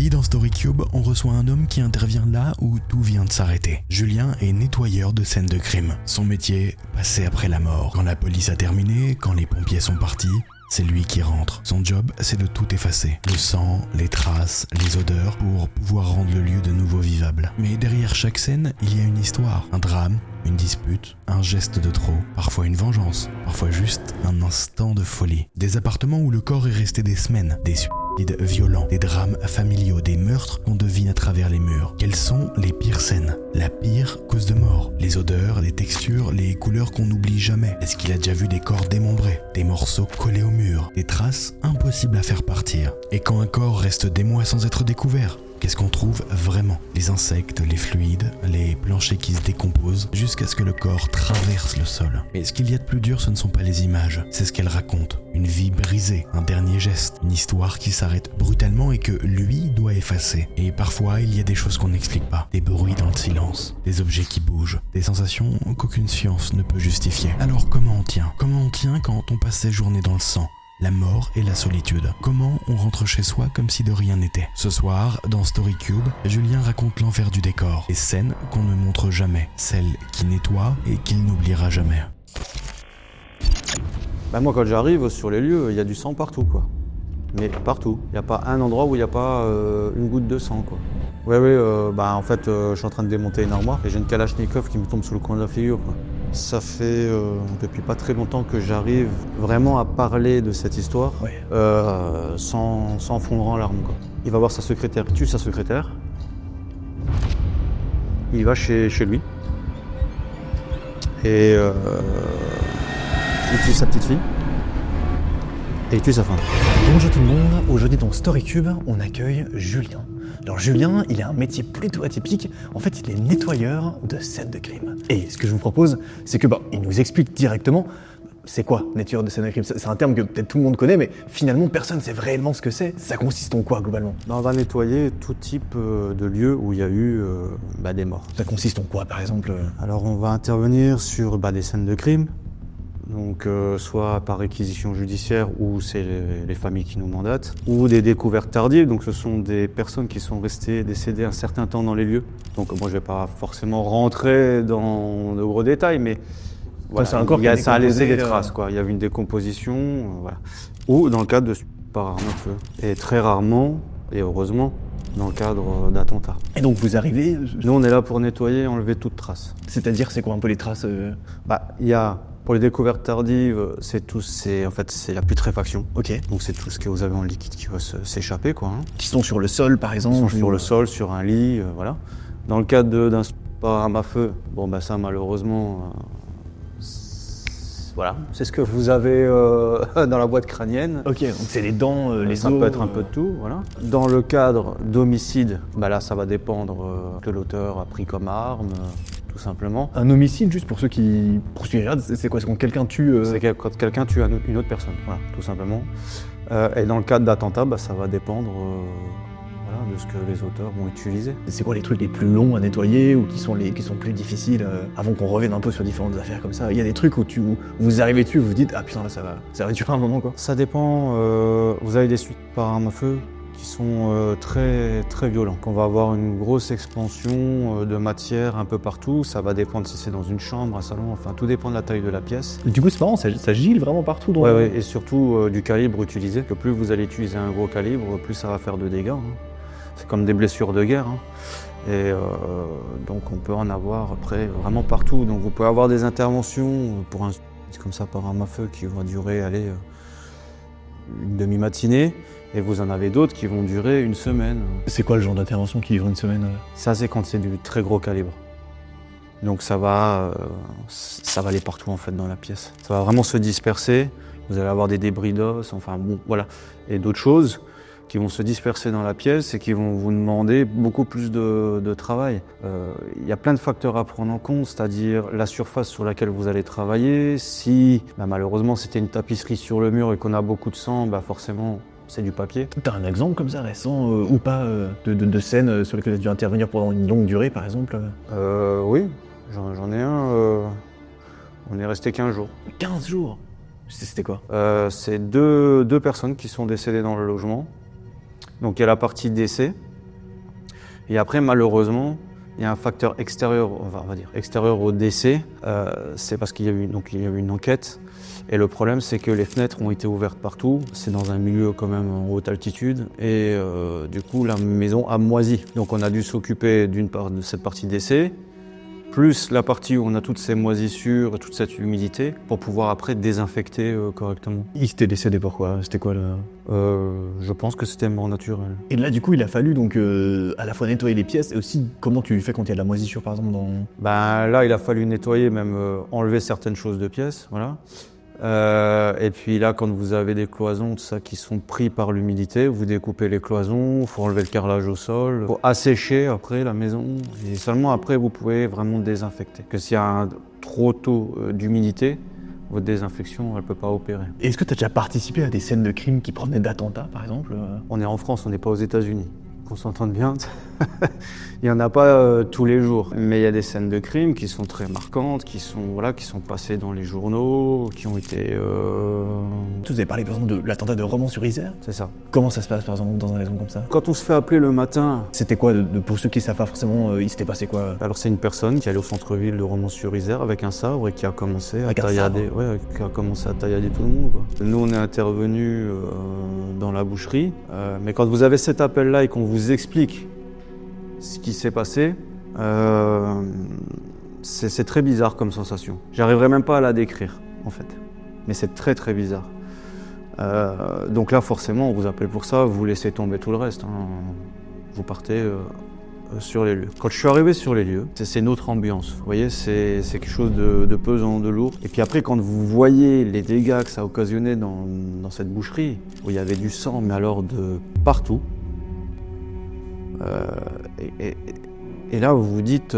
Aujourd'hui, dans StoryCube, on reçoit un homme qui intervient là où tout vient de s'arrêter. Julien est nettoyeur de scènes de crime. Son métier, passer après la mort. Quand la police a terminé, quand les pompiers sont partis, c'est lui qui rentre. Son job, c'est de tout effacer. Le sang, les traces, les odeurs, pour pouvoir rendre le lieu de nouveau vivable. Mais derrière chaque scène, il y a une histoire. Un drame, une dispute, un geste de trop, parfois une vengeance, parfois juste un instant de folie. Des appartements où le corps est resté des semaines, des suicides violents, des drames familiaux, des meurtres qu'on devine à travers les murs. Quelles sont les pires scènes? La pire cause de mort? Les odeurs, les textures, les couleurs qu'on n'oublie jamais. Est-ce qu'il a déjà vu des corps démembrés, des morceaux collés au mur, des traces impossibles à faire partir? Et quand un corps reste des mois sans être découvert, qu'est-ce qu'on trouve vraiment? Les insectes, les fluides, les planchers qui se décomposent jusqu'à ce que le corps traverse le sol. Mais ce qu'il y a de plus dur, ce ne sont pas les images, c'est ce qu'elles racontent. Une vie brisée, un dernier geste, une histoire qui s'arrête brutalement et que lui doit effacer. Et parfois, il y a des choses qu'on n'explique pas, des bruits dans le silence, des objets qui bougent, des sensations qu'aucune science ne peut justifier. Alors comment on tient? Comment on tient quand on passe ses journées dans le sang? La mort et la solitude. Comment on rentre chez soi comme si de rien n'était? Ce soir, dans StoryCube, Julien raconte l'envers du décor. Les scènes qu'on ne montre jamais. Celles qui nettoient et qu'il n'oubliera jamais. Moi, quand j'arrive sur les lieux, il y a du sang partout, quoi. Mais partout. Il n'y a pas un endroit où il n'y a pas une goutte de sang, quoi. En fait, je suis en train de démonter une armoire et j'ai une Kalachnikov qui me tombe sous le coin de la figure, quoi. Ça fait depuis pas très longtemps que j'arrive vraiment à parler de cette histoire sans fondre en larmes, quoi. Il va voir sa secrétaire, il tue sa secrétaire, il va chez lui et il tue sa petite fille et il tue sa femme. Bonjour tout le monde, aujourd'hui dans StoryCube, on accueille Julien. Alors Julien, il a un métier plutôt atypique, en fait il est nettoyeur de scènes de crime. Et ce que je vous propose, c'est que il nous explique directement c'est quoi nettoyeur de scènes de crime. C'est un terme que peut-être tout le monde connaît, mais finalement personne ne sait réellement ce que c'est. Ça consiste en quoi globalement? On va nettoyer tout type de lieux où il y a eu des morts. Ça consiste en quoi par exemple? Alors on va intervenir sur des scènes de crime. Donc soit par réquisition judiciaire ou c'est les familles qui nous mandatent, ou des découvertes tardives, donc ce sont des personnes qui sont restées décédées un certain temps dans les lieux. Donc moi je vais pas forcément rentrer dans de gros détails, mais voilà, ça a laissé des traces, quoi. Il y avait une décomposition, voilà. Ou dans le cadre de par arme à feu. Et très rarement, et heureusement, dans le cadre d'attentats. Et donc vous arrivez... Nous on est là pour nettoyer et enlever toute trace. C'est-à-dire c'est quoi un peu les traces Il y a... Pour les découvertes tardives, c'est la putréfaction. Ok. Donc c'est tout ce que vous avez en liquide qui va s'échapper, quoi. Qui sont sur le sol, par exemple. Qui sont sur le sol, sur un lit, voilà. Dans le cadre d'un arme à feu, ça malheureusement, voilà, c'est ce que vous avez dans la boîte crânienne. Ok, donc c'est les dents, les os. Ça peut être un peu de tout, voilà. Dans le cadre d'homicide, là ça va dépendre que l'auteur a pris comme arme. Tout simplement. Un homicide, juste pour ceux qui regardent, c'est quoi? C'est quand quelqu'un tue... C'est quand quelqu'un tue une autre personne, voilà, tout simplement. Et dans le cadre d'attentat, ça va dépendre de ce que les auteurs vont utiliser. C'est quoi les trucs les plus longs à nettoyer ou qui sont plus difficiles avant qu'on revienne un peu sur différentes affaires comme ça? Il y a des trucs où vous arrivez dessus et vous vous dites « Ah putain, là ça va durer un moment, quoi ». Ça dépend, vous avez des suites par arme à feu qui sont très très violents. On va avoir une grosse expansion de matière un peu partout, ça va dépendre si c'est dans une chambre, un salon, enfin tout dépend de la taille de la pièce. Du coup c'est marrant, ça gile vraiment partout dans Ouais, et surtout du calibre utilisé. Que plus vous allez utiliser un gros calibre, plus ça va faire de dégâts. C'est comme des blessures de guerre. Et donc on peut en avoir après vraiment partout. Donc vous pouvez avoir des interventions pour un comme ça par arme à feu qui va durer une demi-matinée. Et vous en avez d'autres qui vont durer une semaine. C'est quoi le genre d'intervention qui dure une semaine? Ça, c'est quand c'est du très gros calibre. Donc ça va aller partout en fait dans la pièce. Ça va vraiment se disperser. Vous allez avoir des débris d'os, voilà. Et d'autres choses qui vont se disperser dans la pièce et qui vont vous demander beaucoup plus de travail. Il y a plein de facteurs à prendre en compte, c'est-à-dire la surface sur laquelle vous allez travailler. Si malheureusement c'était une tapisserie sur le mur et qu'on a beaucoup de sang, forcément c'est du papier. T'as un exemple comme ça récent ou pas de scène sur lesquelles tu as dû intervenir pendant une longue durée par exemple? Oui, j'en ai un. On est resté 15 jours. 15 jours? C'était quoi? C'est deux personnes qui sont décédées dans le logement. Donc il y a la partie décès, Et après, malheureusement, il y a un facteur extérieur, on va dire extérieur au décès. C'est parce qu'il y a eu une enquête. Et le problème, c'est que les fenêtres ont été ouvertes partout. C'est dans un milieu quand même en haute altitude. Et du coup, la maison a moisi. Donc on a dû s'occuper d'une part de cette partie décès, plus la partie où on a toutes ces moisissures et toute cette humidité, pour pouvoir après désinfecter correctement. Il s'était décédé pourquoi? C'était quoi là? Je pense que c'était mort naturelle. Et là, du coup, il a fallu donc à la fois nettoyer les pièces et aussi comment tu fais quand il y a de la moisissure, par exemple, dans... Ben, là, il a fallu nettoyer, même enlever certaines choses de pièces, voilà. Et puis là, quand vous avez des cloisons, tout ça, qui sont pris par l'humidité, vous découpez les cloisons, il faut enlever le carrelage au sol, il faut assécher après la maison, et seulement après vous pouvez vraiment désinfecter. Que s'il y a un trop tôt d'humidité, votre désinfection, elle ne peut pas opérer. Est-ce que tu as déjà participé à des scènes de crime qui provenaient d'attentats, par exemple? On est en France, on n'est pas aux États-Unis. Qu'on s'entende bien, il n'y en a pas tous les jours. Mais il y a des scènes de crime qui sont très marquantes, qui sont passées dans les journaux, qui ont été... Tu nous avais parlé par exemple de l'attentat de Romans-sur-Isère. C'est ça. Comment ça se passe par exemple dans un maison comme ça? Quand on se fait appeler le matin... C'était quoi, pour ceux qui ne savent pas forcément, il s'était passé quoi? Alors c'est une personne qui est allée au centre-ville de Romans-sur-Isère avec un sabre et qui a commencé à taillader, tout le monde, quoi. Nous on est intervenus dans la boucherie, mais quand vous avez cet appel-là et qu'on vous explique ce qui s'est passé, c'est très bizarre comme sensation. J'arriverai même pas à la décrire en fait, mais c'est très très bizarre. Donc là forcément on vous appelle pour ça, vous laissez tomber tout le reste, hein. Vous partez sur les lieux. Quand je suis arrivé sur les lieux, c'est une autre ambiance, vous voyez, c'est quelque chose de pesant, de lourd. Et puis après quand vous voyez les dégâts que ça a occasionné dans cette boucherie, où il y avait du sang, mais alors de partout, et là vous vous dites,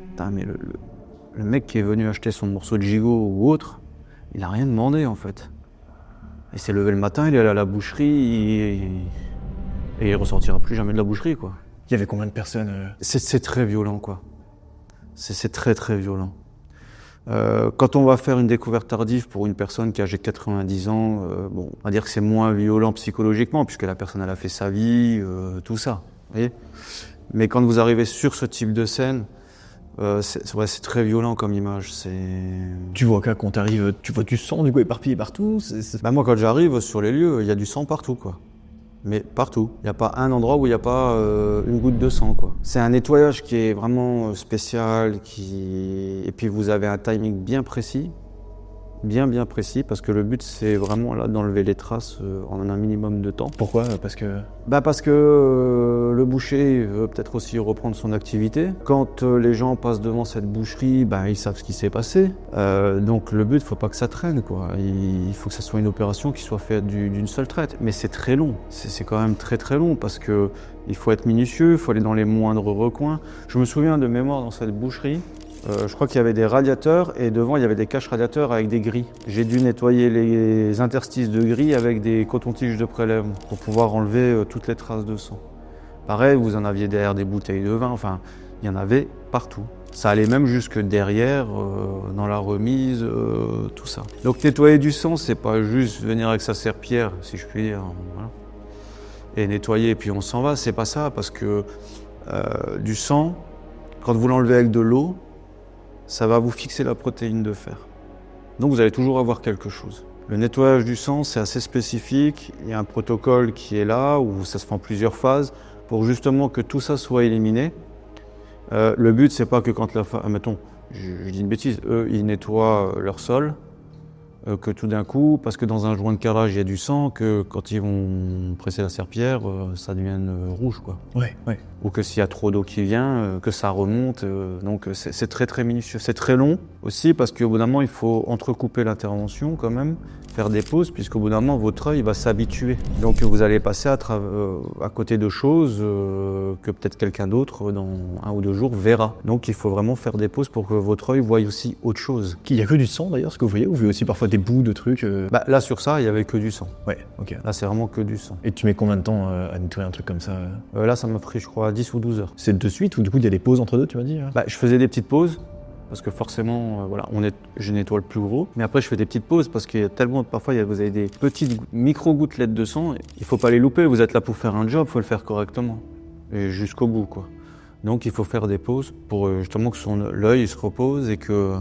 putain, mais le mec qui est venu acheter son morceau de gigot ou autre, il n'a rien demandé en fait. Il s'est levé le matin, il est allé à la boucherie et il ressortira plus jamais de la boucherie, quoi. Il y avait combien de personnes? C'est très violent, quoi. C'est très très violent. Quand on va faire une découverte tardive pour une personne qui a âgée 90 ans, bon, on va dire que c'est moins violent psychologiquement puisque la personne elle a fait sa vie, tout ça. Vous voyez. Mais quand vous arrivez sur ce type de scène, c'est très violent comme image. Tu vois quoi quand t'arrives? Tu vois du sang du coup éparpillé partout? Bah moi quand j'arrive sur les lieux, il y a du sang partout, quoi. Mais partout. Il n'y a pas un endroit où il n'y a pas une goutte de sang, quoi. C'est un nettoyage qui est vraiment spécial, et puis vous avez un timing bien précis, bien précis, parce que le but c'est vraiment là d'enlever les traces en un minimum de temps. Pourquoi? Parce que le boucher veut peut-être aussi reprendre son activité. Quand les gens passent devant cette boucherie, ils savent ce qui s'est passé. Donc le but, il ne faut pas que ça traîne, quoi. Il faut que ça soit une opération qui soit faite d'une seule traite. Mais c'est très long. C'est quand même très très long parce que il faut être minutieux, il faut aller dans les moindres recoins. Je me souviens de mémoire dans cette boucherie. Je crois qu'il y avait des radiateurs et devant il y avait des caches radiateurs avec des grilles. J'ai dû nettoyer les interstices de grilles avec des cotons-tiges de prélèvement pour pouvoir enlever toutes les traces de sang. Pareil, vous en aviez derrière des bouteilles de vin, enfin, il y en avait partout. Ça allait même jusque derrière, dans la remise, tout ça. Donc nettoyer du sang, c'est pas juste venir avec sa serpillière, si je puis dire, voilà, et nettoyer et puis on s'en va, c'est pas ça, parce que du sang, quand vous l'enlevez avec de l'eau, ça va vous fixer la protéine de fer. Donc vous allez toujours avoir quelque chose. Le nettoyage du sang, c'est assez spécifique. Il y a un protocole qui est là, où ça se fait en plusieurs phases, pour justement que tout ça soit éliminé. Le but, c'est pas que quand la femme... Mettons, je dis une bêtise, eux, ils nettoient leur sol, que tout d'un coup, parce que dans un joint de carrelage, il y a du sang, que quand ils vont presser la serpillière, ça devienne rouge, quoi. Ouais. Ou que s'il y a trop d'eau qui vient, que ça remonte. Donc c'est très très minutieux. C'est très long aussi parce qu'au bout d'un moment, il faut entrecouper l'intervention quand même, faire des pauses, puisqu'au bout d'un moment, votre œil va s'habituer. Donc vous allez passer à côté de choses que peut-être quelqu'un d'autre, dans 1 ou 2 jours, verra. Donc il faut vraiment faire des pauses pour que votre œil voie aussi autre chose. Il n'y a que du sang d'ailleurs, ce que vous voyez? Ou vous voyez aussi parfois des bouts de trucs Là, sur ça, il n'y avait que du sang. Ouais, ok. Là, c'est vraiment que du sang. Et tu mets combien de temps à nettoyer un truc comme ça? Là, ça m'a pris, je crois, 10 ou 12 heures. C'est de suite ou du coup il y a des pauses entre deux, tu m'as dit? Je faisais des petites pauses parce que forcément, je nettoie le plus gros. Mais après, je fais des petites pauses parce qu'il y a tellement, parfois, vous avez des petites micro-gouttelettes de sang. Il ne faut pas les louper, vous êtes là pour faire un job, il faut le faire correctement. et jusqu'au bout, quoi. Donc il faut faire des pauses pour justement que l'œil se repose et que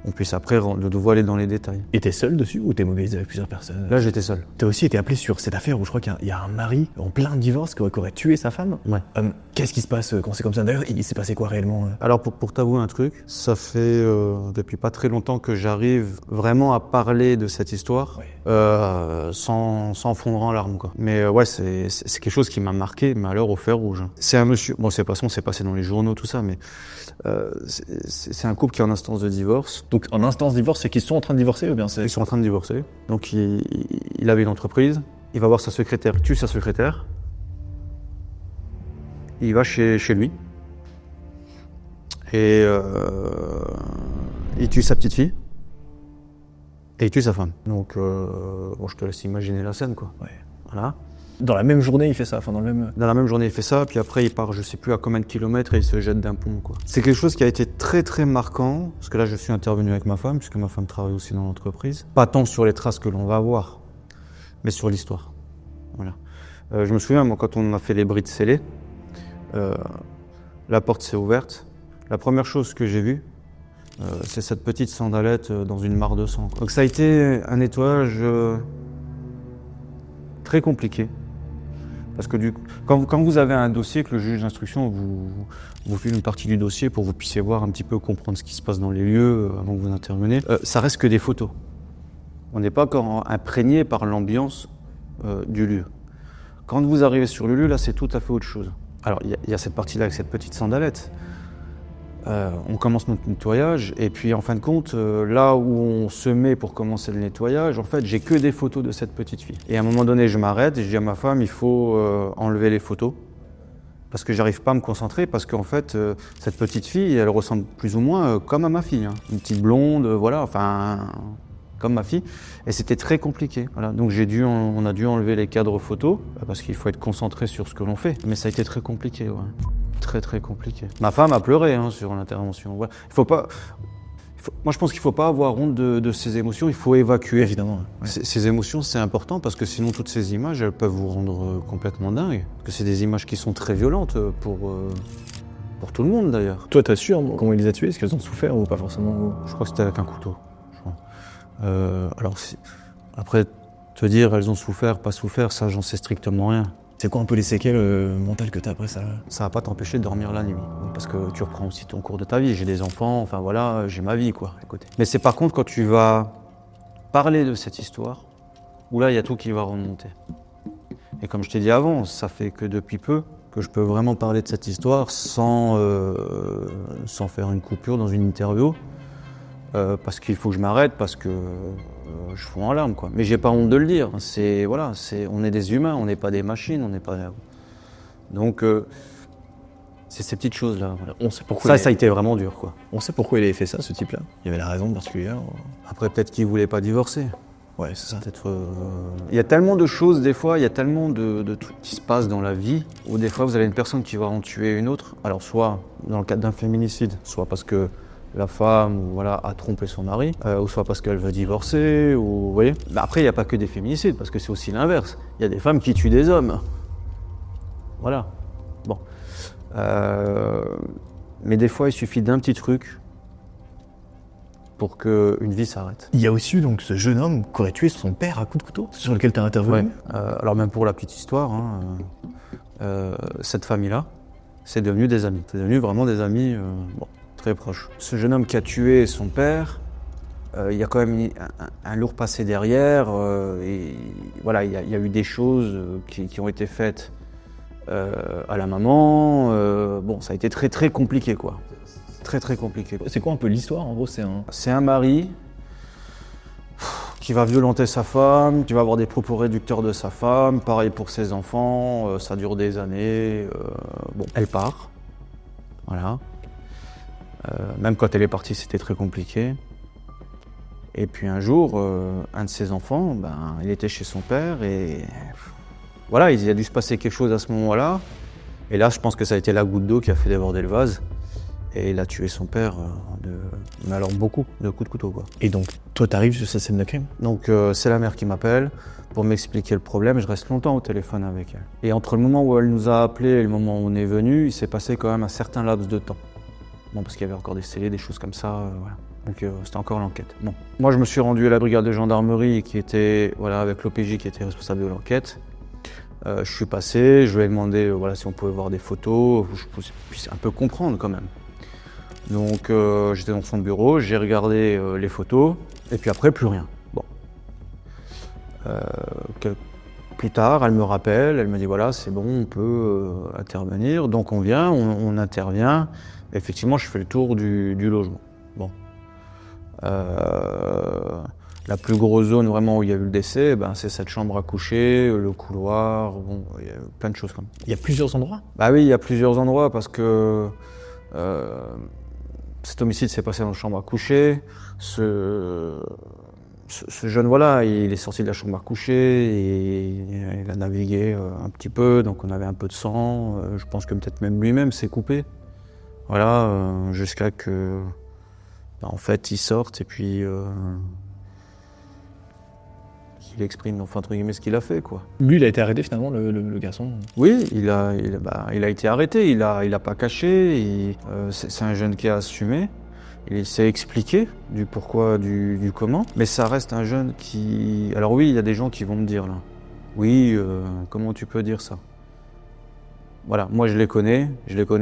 on puisse après de nouveau aller dans les détails. Et t'es seul dessus ou t'es mobilisé avec plusieurs personnes? Là, j'étais seul. T'as aussi été appelé sur cette affaire où je crois qu'il y a un mari en plein divorce qui aurait tué sa femme. Ouais. Qu'est-ce qui se passe quand c'est comme ça? D'ailleurs, il s'est passé quoi réellement? Alors pour t'avouer un truc, ça fait depuis pas très longtemps que j'arrive vraiment à parler de cette histoire sans fondre en larmes, quoi. Mais ouais, c'est quelque chose qui m'a marqué, mais alors au fer rouge. C'est un monsieur, bon c'est passé dans les journaux tout ça, mais c'est un couple qui est en instance de divorce. Donc en instance de divorce, c'est qu'ils sont en train de divorcer ou bien c'est... Ils sont en train de divorcer. Donc il avait une entreprise, il va voir sa secrétaire, il tue sa secrétaire. Il va chez lui et il tue sa petite fille et il tue sa femme. Donc bon, je te laisse imaginer la scène, quoi. Ouais. Voilà. Dans la même journée, il fait ça, enfin dans le même... Dans la même journée, il fait ça, puis après il part je sais plus à combien de kilomètres et il se jette d'un pont, quoi. C'est quelque chose qui a été très très marquant, parce que là je suis intervenu avec ma femme, puisque ma femme travaille aussi dans l'entreprise. Pas tant sur les traces que l'on va avoir, mais sur l'histoire. Voilà. Je me souviens, moi, quand on a fait les brides scellées, la porte s'est ouverte. La première chose que j'ai vue, c'est cette petite sandalette dans une mare de sang, quoi. Donc ça a été un nettoyage très compliqué. Parce que quand vous avez un dossier, que le juge d'instruction vous file une partie du dossier pour que vous puissiez voir un petit peu, comprendre ce qui se passe dans les lieux avant que vous interveniez, ça reste que des photos. On n'est pas encore imprégné par l'ambiance du lieu. Quand vous arrivez sur le lieu, là, c'est tout à fait autre chose. Alors, il y a cette partie-là avec cette petite sandalette. On commence notre nettoyage et puis en fin de compte, là où on se met pour commencer le nettoyage, en fait, j'ai que des photos de cette petite fille. Et à un moment donné, je m'arrête et je dis à ma femme, il faut enlever les photos parce que j'arrive pas à me concentrer parce qu'en fait, cette petite fille, elle ressemble plus ou moins comme à ma fille, hein. Une petite blonde, voilà, enfin, comme ma fille. Et c'était très compliqué. Voilà. Donc on a dû enlever les cadres photos parce qu'il faut être concentré sur ce que l'on fait. Mais ça a été très compliqué, ouais. Très très compliqué. Ma femme a pleuré sur l'intervention. Voilà. Moi je pense qu'il ne faut pas avoir honte de ses émotions, il faut évacuer. Évidemment. Ouais. Ces émotions, c'est important parce que sinon toutes ces images, elles peuvent vous rendre complètement dingue. Parce que c'est des images qui sont très violentes pour tout le monde d'ailleurs. Toi, t'as su comment il les a tués? Est-ce qu'elles ont souffert ou pas forcément? Je crois que c'était avec un couteau. Alors après, te dire elles ont souffert, pas souffert, ça j'en sais strictement rien. C'est quoi un peu les séquelles mentales que t'as après ça? Ça va pas t'empêcher de dormir la nuit, parce que tu reprends aussi ton cours de ta vie. J'ai des enfants, enfin voilà, j'ai ma vie, quoi, à côté. Mais c'est par contre quand tu vas parler de cette histoire, où là il y a tout qui va remonter. Et comme je t'ai dit avant, ça fait que depuis peu que je peux vraiment parler de cette histoire sans faire une coupure dans une interview, parce qu'il faut que je m'arrête, parce que je fonds en larmes, quoi. Mais j'ai pas honte de le dire. On est des humains, on n'est pas des machines, on n'est pas. Donc c'est ces petites choses-là. Voilà. On sait pourquoi ça a été vraiment dur, quoi. On sait pourquoi il avait fait ça, ce type-là. Il y avait la raison particulière. Après, peut-être qu'il voulait pas divorcer. Ouais, c'est ça. Peut-être. Il y a tellement de choses des fois, il y a tellement de trucs qui se passent dans la vie où des fois vous avez une personne qui va en tuer une autre. Alors soit dans le cadre d'un féminicide, soit parce que la femme voilà, a trompé son mari, ou soit parce qu'elle veut divorcer, ou vous voyez. Mais après, il n'y a pas que des féminicides, parce que c'est aussi l'inverse. Il y a des femmes qui tuent des hommes. Voilà. Bon. Mais des fois, il suffit d'un petit truc pour qu'une vie s'arrête. Il y a aussi donc ce jeune homme qui aurait tué son père à coups de couteau, sur lequel tu as intervenu. Ouais. Alors même pour la petite histoire, cette famille-là, c'est devenu des amis. C'est devenu vraiment des amis très proches. Ce jeune homme qui a tué son père, il y a quand même un lourd passé derrière. Et voilà, il y a eu des choses qui ont été faites à la maman. Bon, ça a été très très compliqué, quoi. Très très compliqué. C'est quoi un peu l'histoire? En gros, c'est un mari qui va violenter sa femme, qui va avoir des propos réducteurs de sa femme, pareil pour ses enfants, ça dure des années. Bon, elle part, voilà. Même quand elle est partie, c'était très compliqué. Et puis un jour, un de ses enfants, il était chez son père et voilà, il a dû se passer quelque chose à ce moment-là. Et là, je pense que ça a été la goutte d'eau qui a fait déborder le vase. Et il a tué son père, mais alors beaucoup, de coups de couteau, quoi. Et donc, toi, t'arrives sur cette scène de crime? Donc c'est la mère qui m'appelle pour m'expliquer le problème. Je reste longtemps au téléphone avec elle. Et entre le moment où elle nous a appelés et le moment où on est venu, il s'est passé quand même un certain laps de temps. Bon, parce qu'il y avait encore des scellés, des choses comme ça, voilà. Donc c'était encore l'enquête. Bon. Moi, je me suis rendu à la brigade de gendarmerie qui était, voilà, avec l'OPJ qui était responsable de l'enquête. Je suis passé, je lui ai demandé voilà, si on pouvait voir des photos, je puisse un peu comprendre quand même. Donc j'étais dans son bureau, j'ai regardé les photos, et puis après, plus rien. Bon. Plus tard, elle me rappelle, elle me dit voilà, c'est bon, on peut intervenir. Donc on vient, on intervient. Effectivement, je fais le tour du logement. Bon. La plus grosse zone vraiment où il y a eu le décès, c'est cette chambre à coucher, le couloir, bon, il y a plein de choses comme ça. Il y a plusieurs endroits? Bah oui, il y a plusieurs endroits parce que cet homicide s'est passé dans la chambre à coucher. Ce jeune, voilà, il est sorti de la chambre à coucher et il a navigué un petit peu, donc on avait un peu de sang. Je pense que peut-être même lui-même s'est coupé. Voilà, jusqu'à que, en fait, il sorte et puis qu'il exprime, enfin, entre guillemets, ce qu'il a fait, quoi. Lui, il a été arrêté finalement, le garçon? Oui, il a été arrêté, il a pas caché, c'est un jeune qui a assumé. Il s'est expliqué du pourquoi, du comment, mais ça reste un jeune qui... Alors oui, il y a des gens qui vont me dire, là, oui, comment tu peux dire ça? Voilà, moi je les connais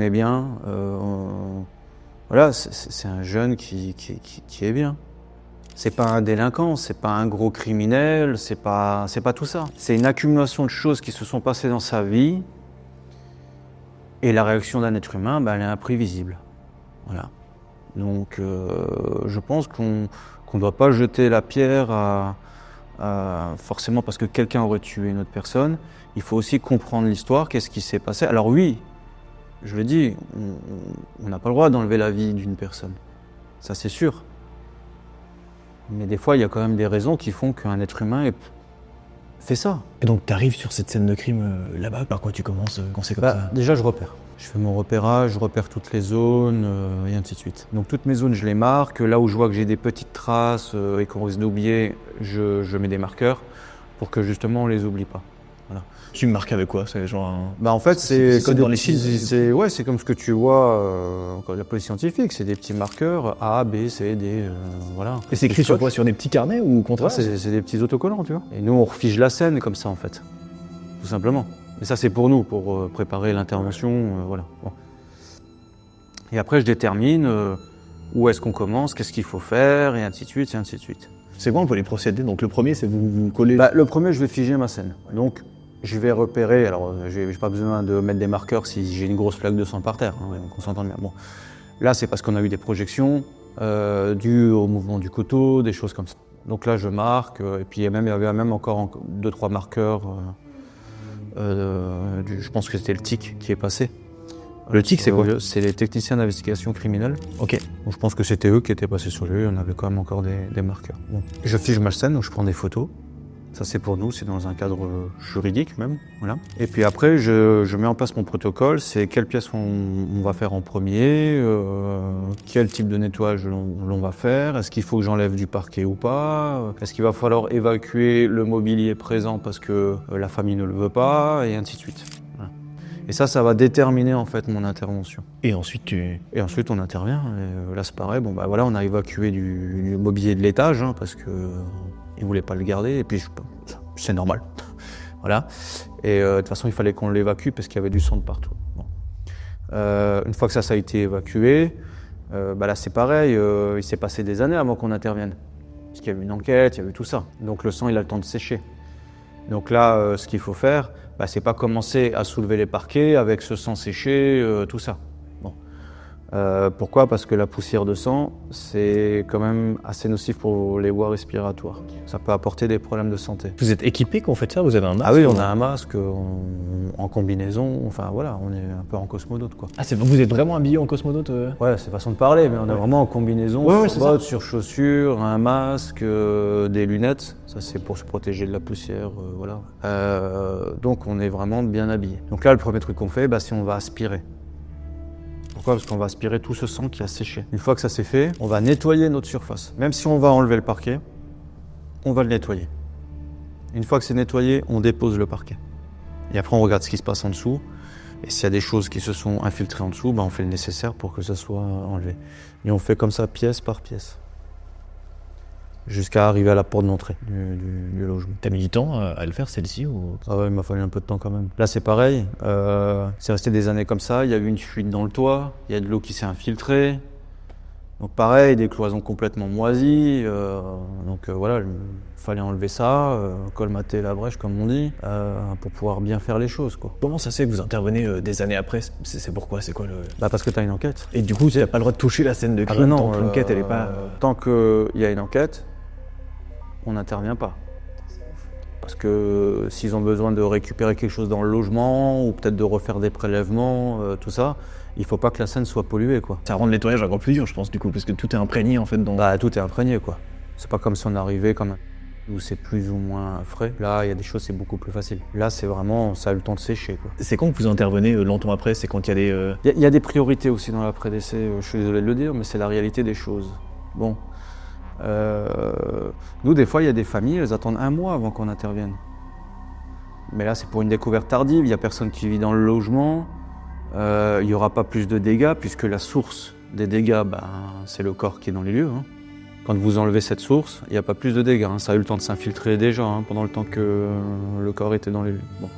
bien, voilà, c'est un jeune qui est bien. C'est pas un délinquant, c'est pas un gros criminel, c'est pas tout ça. C'est une accumulation de choses qui se sont passées dans sa vie, et la réaction d'un être humain, elle est imprévisible. Voilà. Donc je pense qu'on ne doit pas jeter la pierre forcément parce que quelqu'un aurait tué une autre personne. Il faut aussi comprendre l'histoire, qu'est-ce qui s'est passé. Alors oui, je le dis, on n'a pas le droit d'enlever la vie d'une personne. Ça c'est sûr. Mais des fois, il y a quand même des raisons qui font qu'un être humain fait ça. Et donc, tu arrives sur cette scène de crime là-bas, par quoi tu commences quand c'est comme ça? Déjà, je repère. Je fais mon repérage, je repère toutes les zones, et ainsi de suite. Donc toutes mes zones, je les marque. Là où je vois que j'ai des petites traces et qu'on risque d'oublier, je mets des marqueurs pour que justement on les oublie pas. Voilà. Tu marques avec quoi? C'est genre en fait, c'est comme dans les films. C'est comme ce que tu vois quand la police scientifique. C'est des petits marqueurs A, B, C, D, voilà. Et c'est écrit sur quoi? Sur des petits carnets ou au contraire? C'est des petits autocollants, tu vois. Et nous, on refige la scène comme ça, en fait, tout simplement. Mais ça, c'est pour nous, pour préparer l'intervention, voilà. Bon. Et après, je détermine où est-ce qu'on commence, qu'est-ce qu'il faut faire, et ainsi de suite, et ainsi de suite. C'est quoi un peu les procédés? Donc le premier, c'est vous coller... Le premier, je vais figer ma scène. Donc, je vais repérer, alors j'ai pas besoin de mettre des marqueurs si j'ai une grosse flaque de sang par terre, hein, qu'on s'entende bien. Bon. Là, c'est parce qu'on a eu des projections dues au mouvement du couteau, des choses comme ça. Donc là, je marque, et puis il y avait même encore 2-3 marqueurs... je pense que c'était le TIC qui est passé. Le TIC, c'est quoi? C'est les techniciens d'investigation criminelle. Ok. Donc, je pense que c'était eux qui étaient passés sur lui, on avait quand même encore des marqueurs. Bon. Je fige ma scène, donc je prends des photos. Ça, c'est pour nous, c'est dans un cadre juridique même. Voilà. Et puis après, je mets en place mon protocole, c'est quelle pièce on va faire en premier, quel type de nettoyage l'on va faire, est-ce qu'il faut que j'enlève du parquet ou pas, est-ce qu'il va falloir évacuer le mobilier présent parce que la famille ne le veut pas, et ainsi de suite. Voilà. Et ça va déterminer en fait mon intervention. Et ensuite, on intervient. Et là, c'est pareil. Bon, voilà, on a évacué du mobilier de l'étage hein, parce que ils voulaient pas le garder. Et puis, c'est normal. Voilà. Et de toute façon, il fallait qu'on l'évacue parce qu'il y avait du sang de partout. Bon. Une fois que ça a été évacué, là, c'est pareil. Il s'est passé des années avant qu'on intervienne. Parce qu'il y a eu une enquête, il y a eu tout ça. Donc, le sang, il a le temps de sécher. Donc là, ce qu'il faut faire, c'est pas commencer à soulever les parquets avec ce sang séché, tout ça. Bon. Pourquoi? Parce que la poussière de sang, c'est quand même assez nocif pour les voies respiratoires. Ça peut apporter des problèmes de santé. Vous êtes équipé quand vous faites ça? Vous avez un masque? Ah oui, on a un masque, en combinaison, enfin voilà, on est un peu en cosmonaute quoi. Ah, vous êtes vraiment habillé en cosmonaute? Ouais, c'est façon de parler, mais on est vraiment en combinaison, ouais, bottes, sur chaussures, un masque, des lunettes, ça c'est pour se protéger de la poussière, voilà. Donc on est vraiment bien habillé. Donc là, le premier truc qu'on fait, c'est on va aspirer. Pourquoi ? Parce qu'on va aspirer tout ce sang qui a séché. Une fois que ça c'est fait, on va nettoyer notre surface. Même si on va enlever le parquet, on va le nettoyer. Une fois que c'est nettoyé, on dépose le parquet. Et après, on regarde ce qui se passe en dessous. Et s'il y a des choses qui se sont infiltrées en dessous, on fait le nécessaire pour que ça soit enlevé. Et on fait comme ça, pièce par pièce. Jusqu'à arriver à la porte d'entrée du logement. T'as mis du temps à le faire celle-ci ou... Ah ouais, il m'a fallu un peu de temps quand même. Là, c'est pareil. C'est resté des années comme ça. Il y a eu une fuite dans le toit. Il y a de l'eau qui s'est infiltrée. Donc pareil, des cloisons complètement moisies. Voilà, il fallait enlever ça, colmater la brèche comme on dit, pour pouvoir bien faire les choses, quoi. Comment ça se fait que vous intervenez des années après ? C'est pourquoi ? C'est quoi le... Parce que tu as une enquête. Et du coup, tu n'as pas le droit de toucher la scène de crime tant que l'enquête, elle est pas... Tant qu'il y a une enquête, on n'intervient pas. Parce que s'ils ont besoin de récupérer quelque chose dans le logement, ou peut-être de refaire des prélèvements, tout ça, il faut pas que la scène soit polluée, quoi. Ça rend le nettoyage encore plus dur, je pense, du coup, parce que tout est imprégné, en fait, dans... Tout est imprégné, quoi. C'est pas comme si on arrivait comme où c'est plus ou moins frais. Là, il y a des choses, c'est beaucoup plus facile. Là, c'est vraiment, ça a eu le temps de sécher, quoi. C'est quand que vous intervenez longtemps après ? C'est quand il y a des... Il y a des priorités aussi dans l'après-décès, je suis désolé de le dire, mais c'est la réalité des choses. Bon. Nous, des fois, il y a des familles, elles attendent 1 mois avant qu'on intervienne. Mais là, c'est pour une découverte tardive, il n'y a personne qui vit dans le logement, il n'y aura pas plus de dégâts, puisque la source des dégâts, c'est le corps qui est dans les lieux. Hein. Quand vous enlevez cette source, il n'y a pas plus de dégâts. Hein. Ça a eu le temps de s'infiltrer déjà, pendant le temps que le corps était dans les lieux. Bon.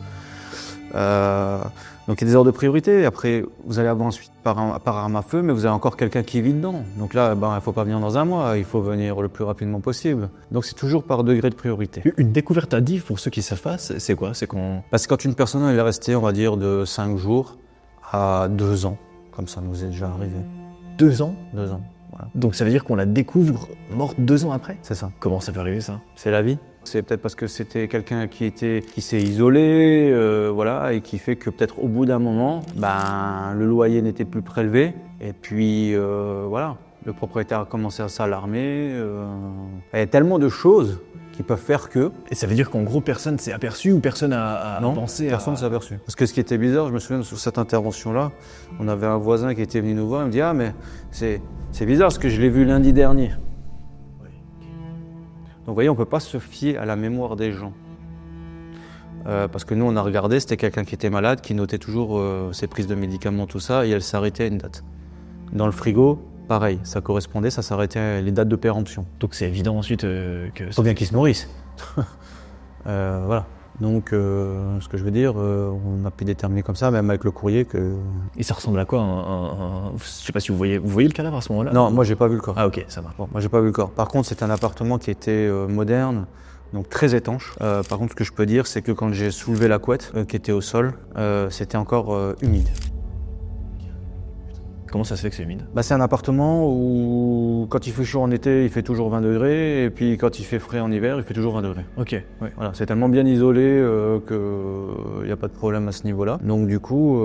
Donc il y a des ordres de priorité. Après, vous allez avoir ensuite par arme à feu, mais vous avez encore quelqu'un qui vit dedans. Donc là, il ne faut pas venir dans 1 mois, il faut venir le plus rapidement possible. Donc c'est toujours par degré de priorité. Une découverte tardive, pour ceux qui savent pas, c'est quoi ? C'est qu'on... C'est quand une personne elle est restée, on va dire, de 5 jours à 2 ans. Comme ça nous est déjà arrivé. 2 ans ? 2 ans, voilà. Donc ça veut dire qu'on la découvre morte 2 ans après ? C'est ça. Comment ça peut arriver, ça ? C'est la vie. C'est peut-être parce que c'était quelqu'un qui s'est isolé, voilà, et qui fait que peut-être au bout d'un moment, le loyer n'était plus prélevé. Et puis, voilà, le propriétaire a commencé à s'alarmer. Il y a tellement de choses qui peuvent faire que... Et ça veut dire qu'en gros, personne s'est aperçu ou personne a pensé à... Non, personne ne s'est aperçu. Parce que ce qui était bizarre, je me souviens sur cette intervention-là, on avait un voisin qui était venu nous voir, il me dit « Ah, mais c'est bizarre parce que je l'ai vu lundi dernier. » Donc vous voyez, on ne peut pas se fier à la mémoire des gens. Parce que nous, on a regardé, c'était quelqu'un qui était malade, qui notait toujours ses prises de médicaments, tout ça, et elle s'arrêtait à une date. Dans le frigo, pareil, ça correspondait, ça s'arrêtait à les dates de péremption. Donc c'est évident ensuite que... Il faut bien qu'ils se nourrissent. Voilà. Donc, ce que je veux dire, on a pu déterminer comme ça, même avec le courrier, que... Et ça ressemble à quoi Je sais pas si vous voyez le cadavre à ce moment-là ? Non, moi j'ai pas vu le corps. Ah ok, ça va. Bon, moi j'ai pas vu le corps. Par contre, c'est un appartement qui était moderne, donc très étanche. Par contre, ce que je peux dire, c'est que quand j'ai soulevé la couette, qui était au sol, c'était encore humide. Comment ça se fait que c'est humide ? C'est un appartement où quand il fait chaud en été, il fait toujours 20 degrés, et puis quand il fait frais en hiver, il fait toujours 20 degrés. Ok, ouais. Voilà, c'est tellement bien isolé qu'il n'y a pas de problème à ce niveau-là. Donc du coup,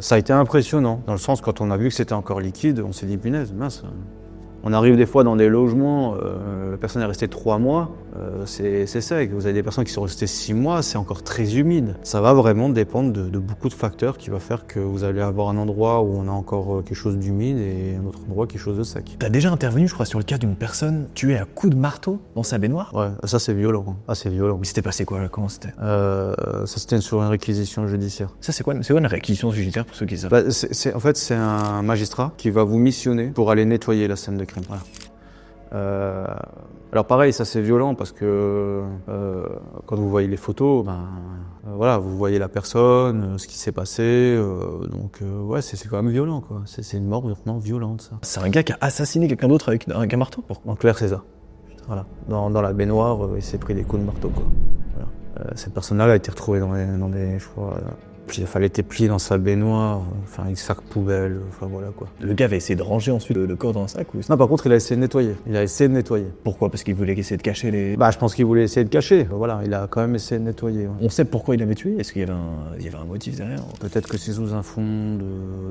ça a été impressionnant. Dans le sens, quand on a vu que c'était encore liquide, on s'est dit, punaise, mince. On arrive des fois dans des logements, la personne est restée 3 mois, c'est sec. Vous avez des personnes qui sont restées 6 mois, c'est encore très humide. Ça va vraiment dépendre de beaucoup de facteurs qui va faire que vous allez avoir un endroit où on a encore quelque chose d'humide et un autre endroit quelque chose de sec. T'as déjà intervenu, je crois, sur le cas d'une personne tuée à coups de marteau dans sa baignoire ? Ouais, ça c'est violent. Ah, c'est violent. Mais c'était passé quoi là ? Comment c'était ? Ça c'était sur une réquisition judiciaire. Ça c'est quoi une réquisition judiciaire pour ceux qui savent ? En fait, c'est un magistrat qui va vous missionner pour aller nettoyer la scène de crime. Voilà. Alors pareil, ça c'est violent parce que quand vous voyez les photos, voilà, vous voyez la personne, ce qui s'est passé, donc ouais, c'est quand même violent, quoi. C'est une mort vraiment violente, ça. C'est un gars qui a assassiné quelqu'un d'autre avec un marteau ? En clair, c'est ça. Voilà. Dans la baignoire, il s'est pris des coups de marteau, quoi. Voilà. Cette personne-là a été retrouvée dans des je crois, puis elle était pliée dans sa baignoire, enfin avec sac poubelle, enfin voilà quoi. Le gars avait essayé de ranger ensuite le corps dans un sac ou... Non, par contre, il a essayé de nettoyer. Pourquoi ? Parce qu'il voulait essayer de cacher les... Je pense qu'il voulait essayer de cacher. Voilà, il a quand même essayé de nettoyer. Ouais. On sait pourquoi il avait tué ? Est-ce qu'il y avait un motif derrière ? Peut-être que c'est sous un fond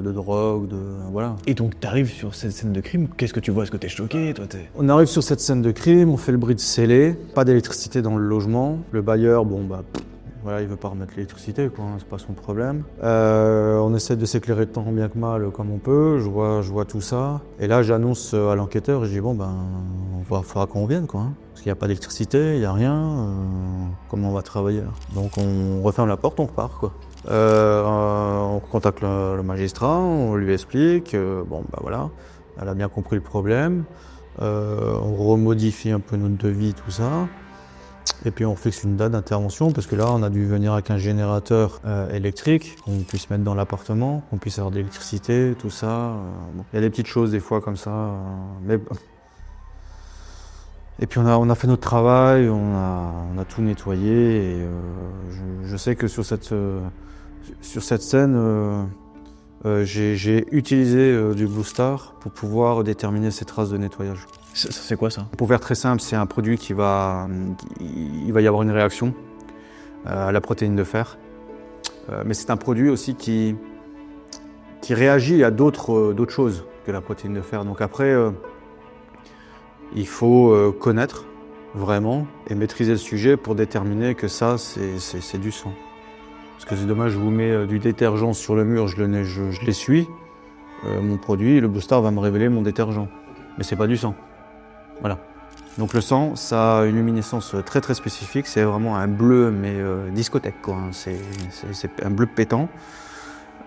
de drogue, voilà. Et donc t'arrives sur cette scène de crime, qu'est-ce que tu vois ? Est-ce que t'es choqué ? On arrive sur cette scène de crime, on fait le bridge scellé, pas d'électricité dans le logement. Le bailleur, voilà, il veut pas remettre l'électricité, quoi, hein, c'est pas son problème. On essaie de s'éclairer tant bien que mal comme on peut, je vois tout ça. Et là, j'annonce à l'enquêteur, je dis bon ben, faudra qu'on revienne, quoi, hein, parce qu'il n'y a pas d'électricité, il n'y a rien, comment on va travailler là? Donc on referme la porte, on repart, quoi. On contacte le magistrat, on lui explique, bon ben voilà, elle a bien compris le problème. On remodifie un peu notre devis, tout ça. Et puis on fixe une date d'intervention parce que là on a dû venir avec un générateur électrique qu'on puisse mettre dans l'appartement, qu'on puisse avoir de l'électricité, tout ça. Bon. Il y a des petites choses des fois comme ça. Mais... Et puis on a fait notre travail, on a tout nettoyé. Et, je sais que sur cette scène, j'ai utilisé du Blue Star pour pouvoir déterminer ces traces de nettoyage. C'est quoi ça? Pour faire très simple, c'est un produit il va y avoir une réaction à la protéine de fer. Mais c'est un produit aussi qui réagit à d'autres choses que la protéine de fer. Donc après, il faut connaître vraiment et maîtriser le sujet pour déterminer que ça, c'est du sang. Parce que c'est dommage, je vous mets du détergent sur le mur, je l'essuie. Mon produit, le Blue Star, va me révéler mon détergent. Mais c'est pas du sang. Voilà. Donc le sang, ça a une luminescence très très spécifique. C'est vraiment un bleu, mais discothèque, quoi. C'est un bleu pétant.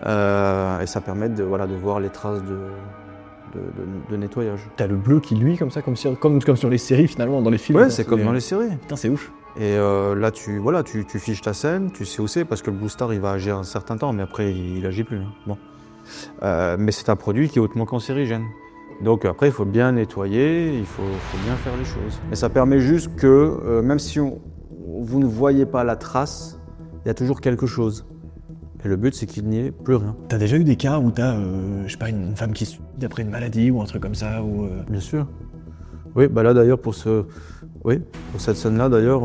Et ça permet de voir les traces de nettoyage. T'as le bleu qui luit comme ça, comme sur les séries finalement, dans les films. Ouais, c'est comme dans les séries. Putain, c'est ouf. Et là, tu fiches ta scène, tu sais où c'est, parce que le Blue Star, il va agir un certain temps, mais après, il agit plus. Hein. Bon. Mais c'est un produit qui est hautement cancérigène. Donc après, il faut bien nettoyer, il faut bien faire les choses. Et ça permet juste que, même si vous ne voyez pas la trace, il y a toujours quelque chose. Et le but, c'est qu'il n'y ait plus rien. T'as déjà eu des cas où t'as, je sais pas, une femme qui suit d'après une maladie ou un truc comme ça ou Bien sûr. Oui, bah là d'ailleurs, pour cette scène-là d'ailleurs,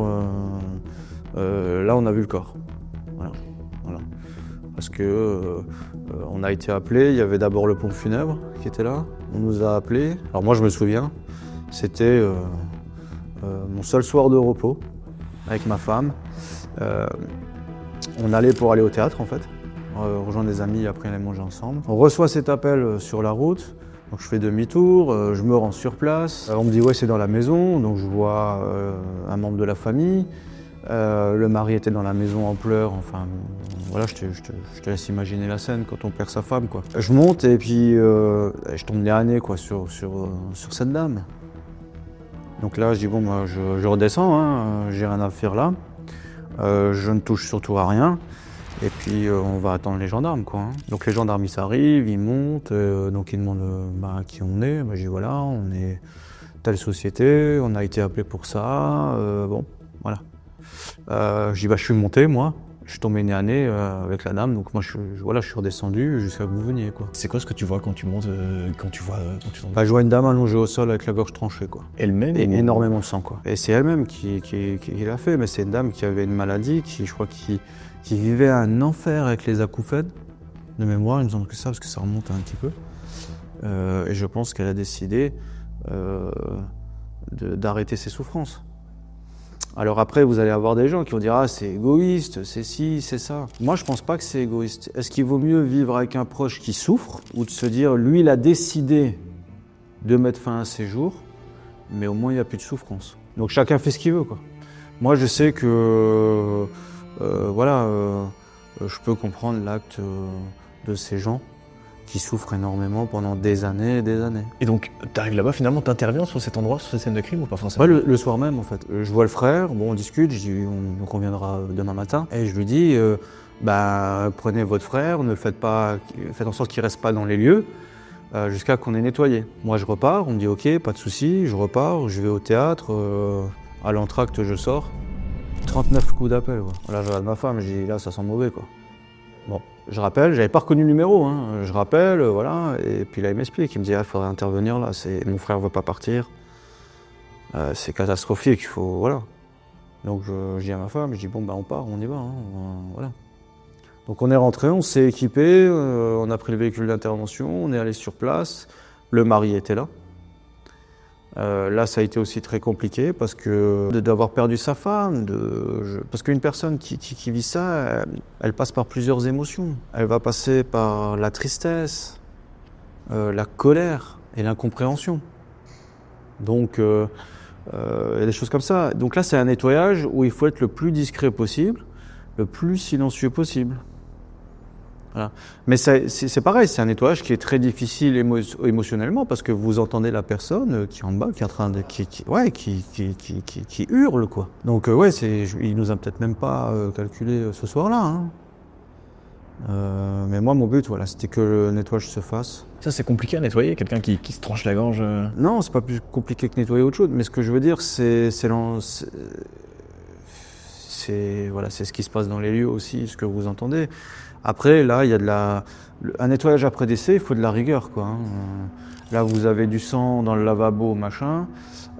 là on a vu le corps. Voilà. Parce que on a été appelé, il y avait d'abord le pompe funèbre qui était là, on nous a appelés. Alors moi je me souviens, c'était mon seul soir de repos avec ma femme. On allait pour aller au théâtre en fait, rejoindre des amis, après on allait manger ensemble. On reçoit cet appel sur la route, donc je fais demi-tour, je me rends sur place. On me dit ouais c'est dans la maison, donc je vois un membre de la famille. Le mari était dans la maison en pleurs, enfin voilà, je te laisse imaginer la scène quand on perd sa femme, quoi. Je monte et puis je tombe nez à nez, quoi, sur cette dame. Donc là je dis bon, moi je redescends, hein, j'ai rien à faire là. Je ne touche surtout à rien. Et puis on va attendre les gendarmes, quoi. Hein. Donc les gendarmes ils arrivent, ils montent, donc ils demandent qui on est. Je dis voilà, on est telle société, on a été appelé pour ça, bon, voilà. Je dis je suis monté, moi, je suis tombé nez à nez avec la dame, donc moi je suis redescendu jusqu'à que vous veniez, quoi. C'est quoi ce que tu vois quand tu montes, quand tu tombes? Je vois une dame allongée au sol avec la gorge tranchée, quoi. Elle-même? Et énormément de sang, quoi. Et c'est elle-même qui l'a fait, mais c'est une dame qui avait une maladie, je crois qui vivait un enfer avec les acouphènes. De mémoire, il me semble que ça, parce que ça remonte un petit peu. Et je pense qu'elle a décidé d'arrêter ses souffrances. Alors après, vous allez avoir des gens qui vont dire « Ah, c'est égoïste, c'est ci, c'est ça ». Moi, je pense pas que c'est égoïste. Est-ce qu'il vaut mieux vivre avec un proche qui souffre ou de se dire « Lui, il a décidé de mettre fin à ses jours, mais au moins, il n'y a plus de souffrance ». Donc chacun fait ce qu'il veut, quoi. Moi, je sais que je peux comprendre l'acte de ces gens qui souffrent énormément pendant des années et des années. Et donc, t'arrives là-bas, finalement, t'interviens sur cet endroit, sur cette scène de crime ou pas forcément? Ouais, le soir même, en fait. Je vois le frère, bon, on discute, je dis, donc on viendra demain matin. Et je lui dis, prenez votre frère, ne le faites pas, faites en sorte qu'il ne reste pas dans les lieux jusqu'à qu'on ait nettoyé. Moi, je repars, on me dit, ok, pas de souci, je repars, je vais au théâtre, à l'entracte, je sors. 39 coups d'appel, quoi. Là, je regarde ma femme, je dis, là, ça sent mauvais, quoi. Bon, je rappelle, j'avais pas reconnu le numéro, hein. Je rappelle, voilà, et puis là il m'explique, il me dit il faudrait intervenir là, mon frère veut pas partir, c'est catastrophique, il faut, voilà. Donc je dis à ma femme, je dis bon on part, on y va, hein, voilà. Donc on est rentré, on s'est équipé, on a pris le véhicule d'intervention, on est allé sur place, le mari était là, Là, ça a été aussi très compliqué parce que d'avoir perdu sa femme, parce qu'une personne qui vit ça, elle passe par plusieurs émotions. Elle va passer par la tristesse, la colère et l'incompréhension. Donc, il y a des choses comme ça. Donc là, c'est un nettoyage où il faut être le plus discret possible, le plus silencieux possible. Voilà. Mais c'est pareil, c'est un nettoyage qui est très difficile émotionnellement parce que vous entendez la personne qui est en bas, qui est en train de, qui hurle quoi. Donc ouais, il nous a peut-être même pas calculé ce soir-là. Hein. Mais moi, mon but, voilà, c'était que le nettoyage se fasse. Ça, c'est compliqué à nettoyer, quelqu'un qui se tranche la gorge. Non, c'est pas plus compliqué que nettoyer autre chose. Mais ce que je veux dire, c'est ce qui se passe dans les lieux aussi, ce que vous entendez. Après, là, il y a un nettoyage après décès, il faut de la rigueur, quoi. Hein. Là, vous avez du sang dans le lavabo, machin,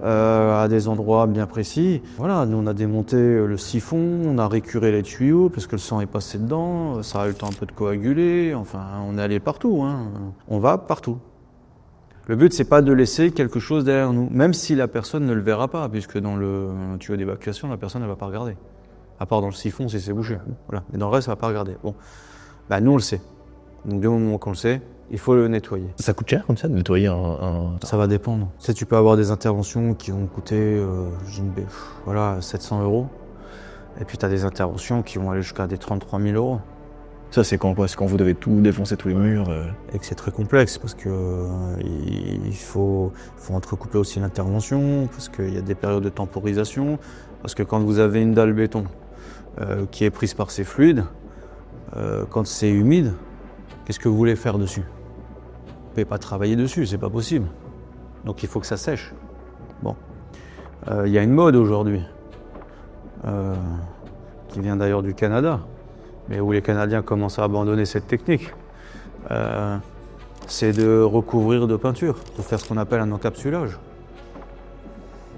à des endroits bien précis. Voilà, nous, on a démonté le siphon, on a récuré les tuyaux, parce que le sang est passé dedans, ça a eu le temps un peu de coaguler, enfin, on est allé partout, hein. On va partout. Le but, c'est pas de laisser quelque chose derrière nous, même si la personne ne le verra pas, puisque dans le tuyau d'évacuation, la personne ne va pas regarder. À part dans le siphon, si c'est bouché. Voilà. Mais dans le reste, elle ne va pas regarder. Bon. Bah, nous, on le sait. Donc, du moment qu'on le sait, il faut le nettoyer. Ça coûte cher comme ça de nettoyer un... Ça va dépendre. Tu sais, tu peux avoir des interventions qui vont coûter 700 €. Et puis, tu as des interventions qui vont aller jusqu'à des 33 000 €. Ça, c'est quand quoi? C'est quand vous devez tout défoncer, tous les murs Et que c'est très complexe parce que il faut entrecouper aussi l'intervention, parce qu'il y a des périodes de temporisation. Parce que quand vous avez une dalle béton qui est prise par ces fluides, quand c'est humide, qu'est-ce que vous voulez faire dessus? Vous ne pouvez pas travailler dessus, c'est pas possible. Donc il faut que ça sèche. Bon, il y a une mode aujourd'hui qui vient d'ailleurs du Canada, mais où les Canadiens commencent à abandonner cette technique. C'est de recouvrir de peinture pour faire ce qu'on appelle un encapsulage.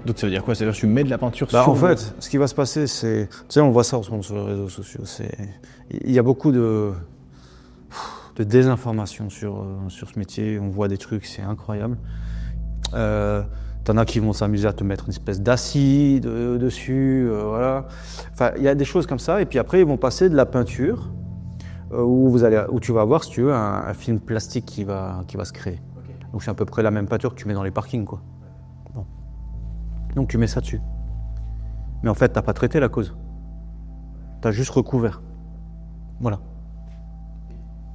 Donc ça veut dire quoi? Ça veut dire que tu mets de la peinture sur... En fait, ce qui va se passer, c'est... Tu sais, on voit ça en ce moment sur les réseaux sociaux. Il y a beaucoup de désinformation sur ce métier. On voit des trucs, c'est incroyable. T'en as qui vont s'amuser à te mettre une espèce d'acide dessus, voilà. Enfin, il y a des choses comme ça. Et puis après, ils vont passer de la peinture où tu vas avoir, si tu veux, un film plastique qui va se créer. Okay. Donc c'est à peu près la même peinture que tu mets dans les parkings, quoi. Bon. Donc tu mets ça dessus. Mais en fait, t'as pas traité la cause. T'as juste recouvert. Voilà.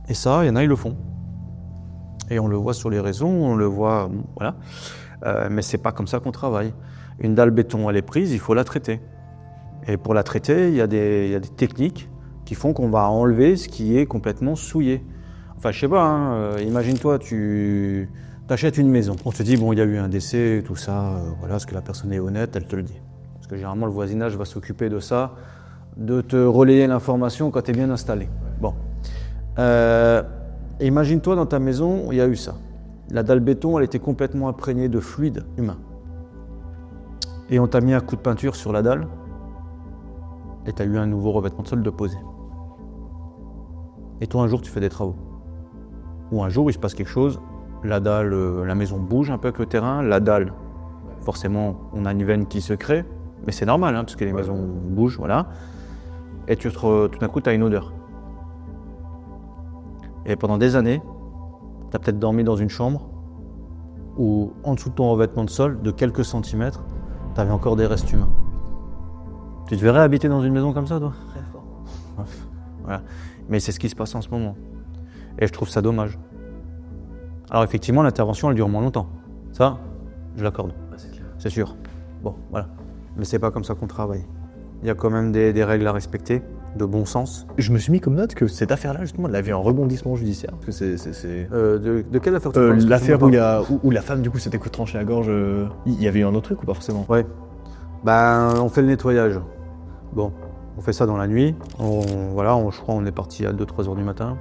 Et ça, il y en a, ils le font. Et on le voit sur les réseaux, on le voit, voilà. Mais c'est pas comme ça qu'on travaille. Une dalle béton, elle est prise, il faut la traiter. Et pour la traiter, il y a des techniques qui font qu'on va enlever ce qui est complètement souillé. Enfin, je sais pas, hein, imagine-toi, tu achètes une maison. On te dit, bon, il y a eu un décès, tout ça, voilà, parce que la personne est honnête, elle te le dit. Parce que généralement, le voisinage va s'occuper de ça, de te relayer l'information quand tu es bien installé. Bon. Imagine-toi, dans ta maison, il y a eu ça. La dalle béton, elle était complètement imprégnée de fluide humain. Et on t'a mis un coup de peinture sur la dalle, et tu as eu un nouveau revêtement de sol de poser. Et toi, un jour, tu fais des travaux. Ou un jour, il se passe quelque chose, la dalle, la maison bouge un peu avec le terrain, la dalle, forcément, on a une veine qui se crée, mais c'est normal, hein, parce que les maisons bougent, voilà. Et tout d'un coup, tu as une odeur. Et pendant des années, tu as peut-être dormi dans une chambre où, en dessous de ton revêtement de sol, de quelques centimètres, tu avais encore des restes humains. Tu te verrais habiter dans une maison comme ça, toi? Très fort. Voilà. Mais c'est ce qui se passe en ce moment. Et je trouve ça dommage. Alors effectivement, l'intervention, elle dure moins longtemps. Ça, je l'accorde. Bah, c'est sûr. Bon, voilà. Mais c'est pas comme ça qu'on travaille. Il y a quand même des règles à respecter, de bon sens. Je me suis mis comme note que cette affaire-là, justement, elle avait un rebondissement judiciaire. Parce que c'est... De quelle affaire tu parles? L'affaire où la femme, du coup, s'était tranchée la gorge. Il y avait eu un autre truc ou pas forcément? Ouais. Ben, on fait le nettoyage. Bon, on fait ça dans la nuit. Je crois on est parti à 2-3 heures du matin.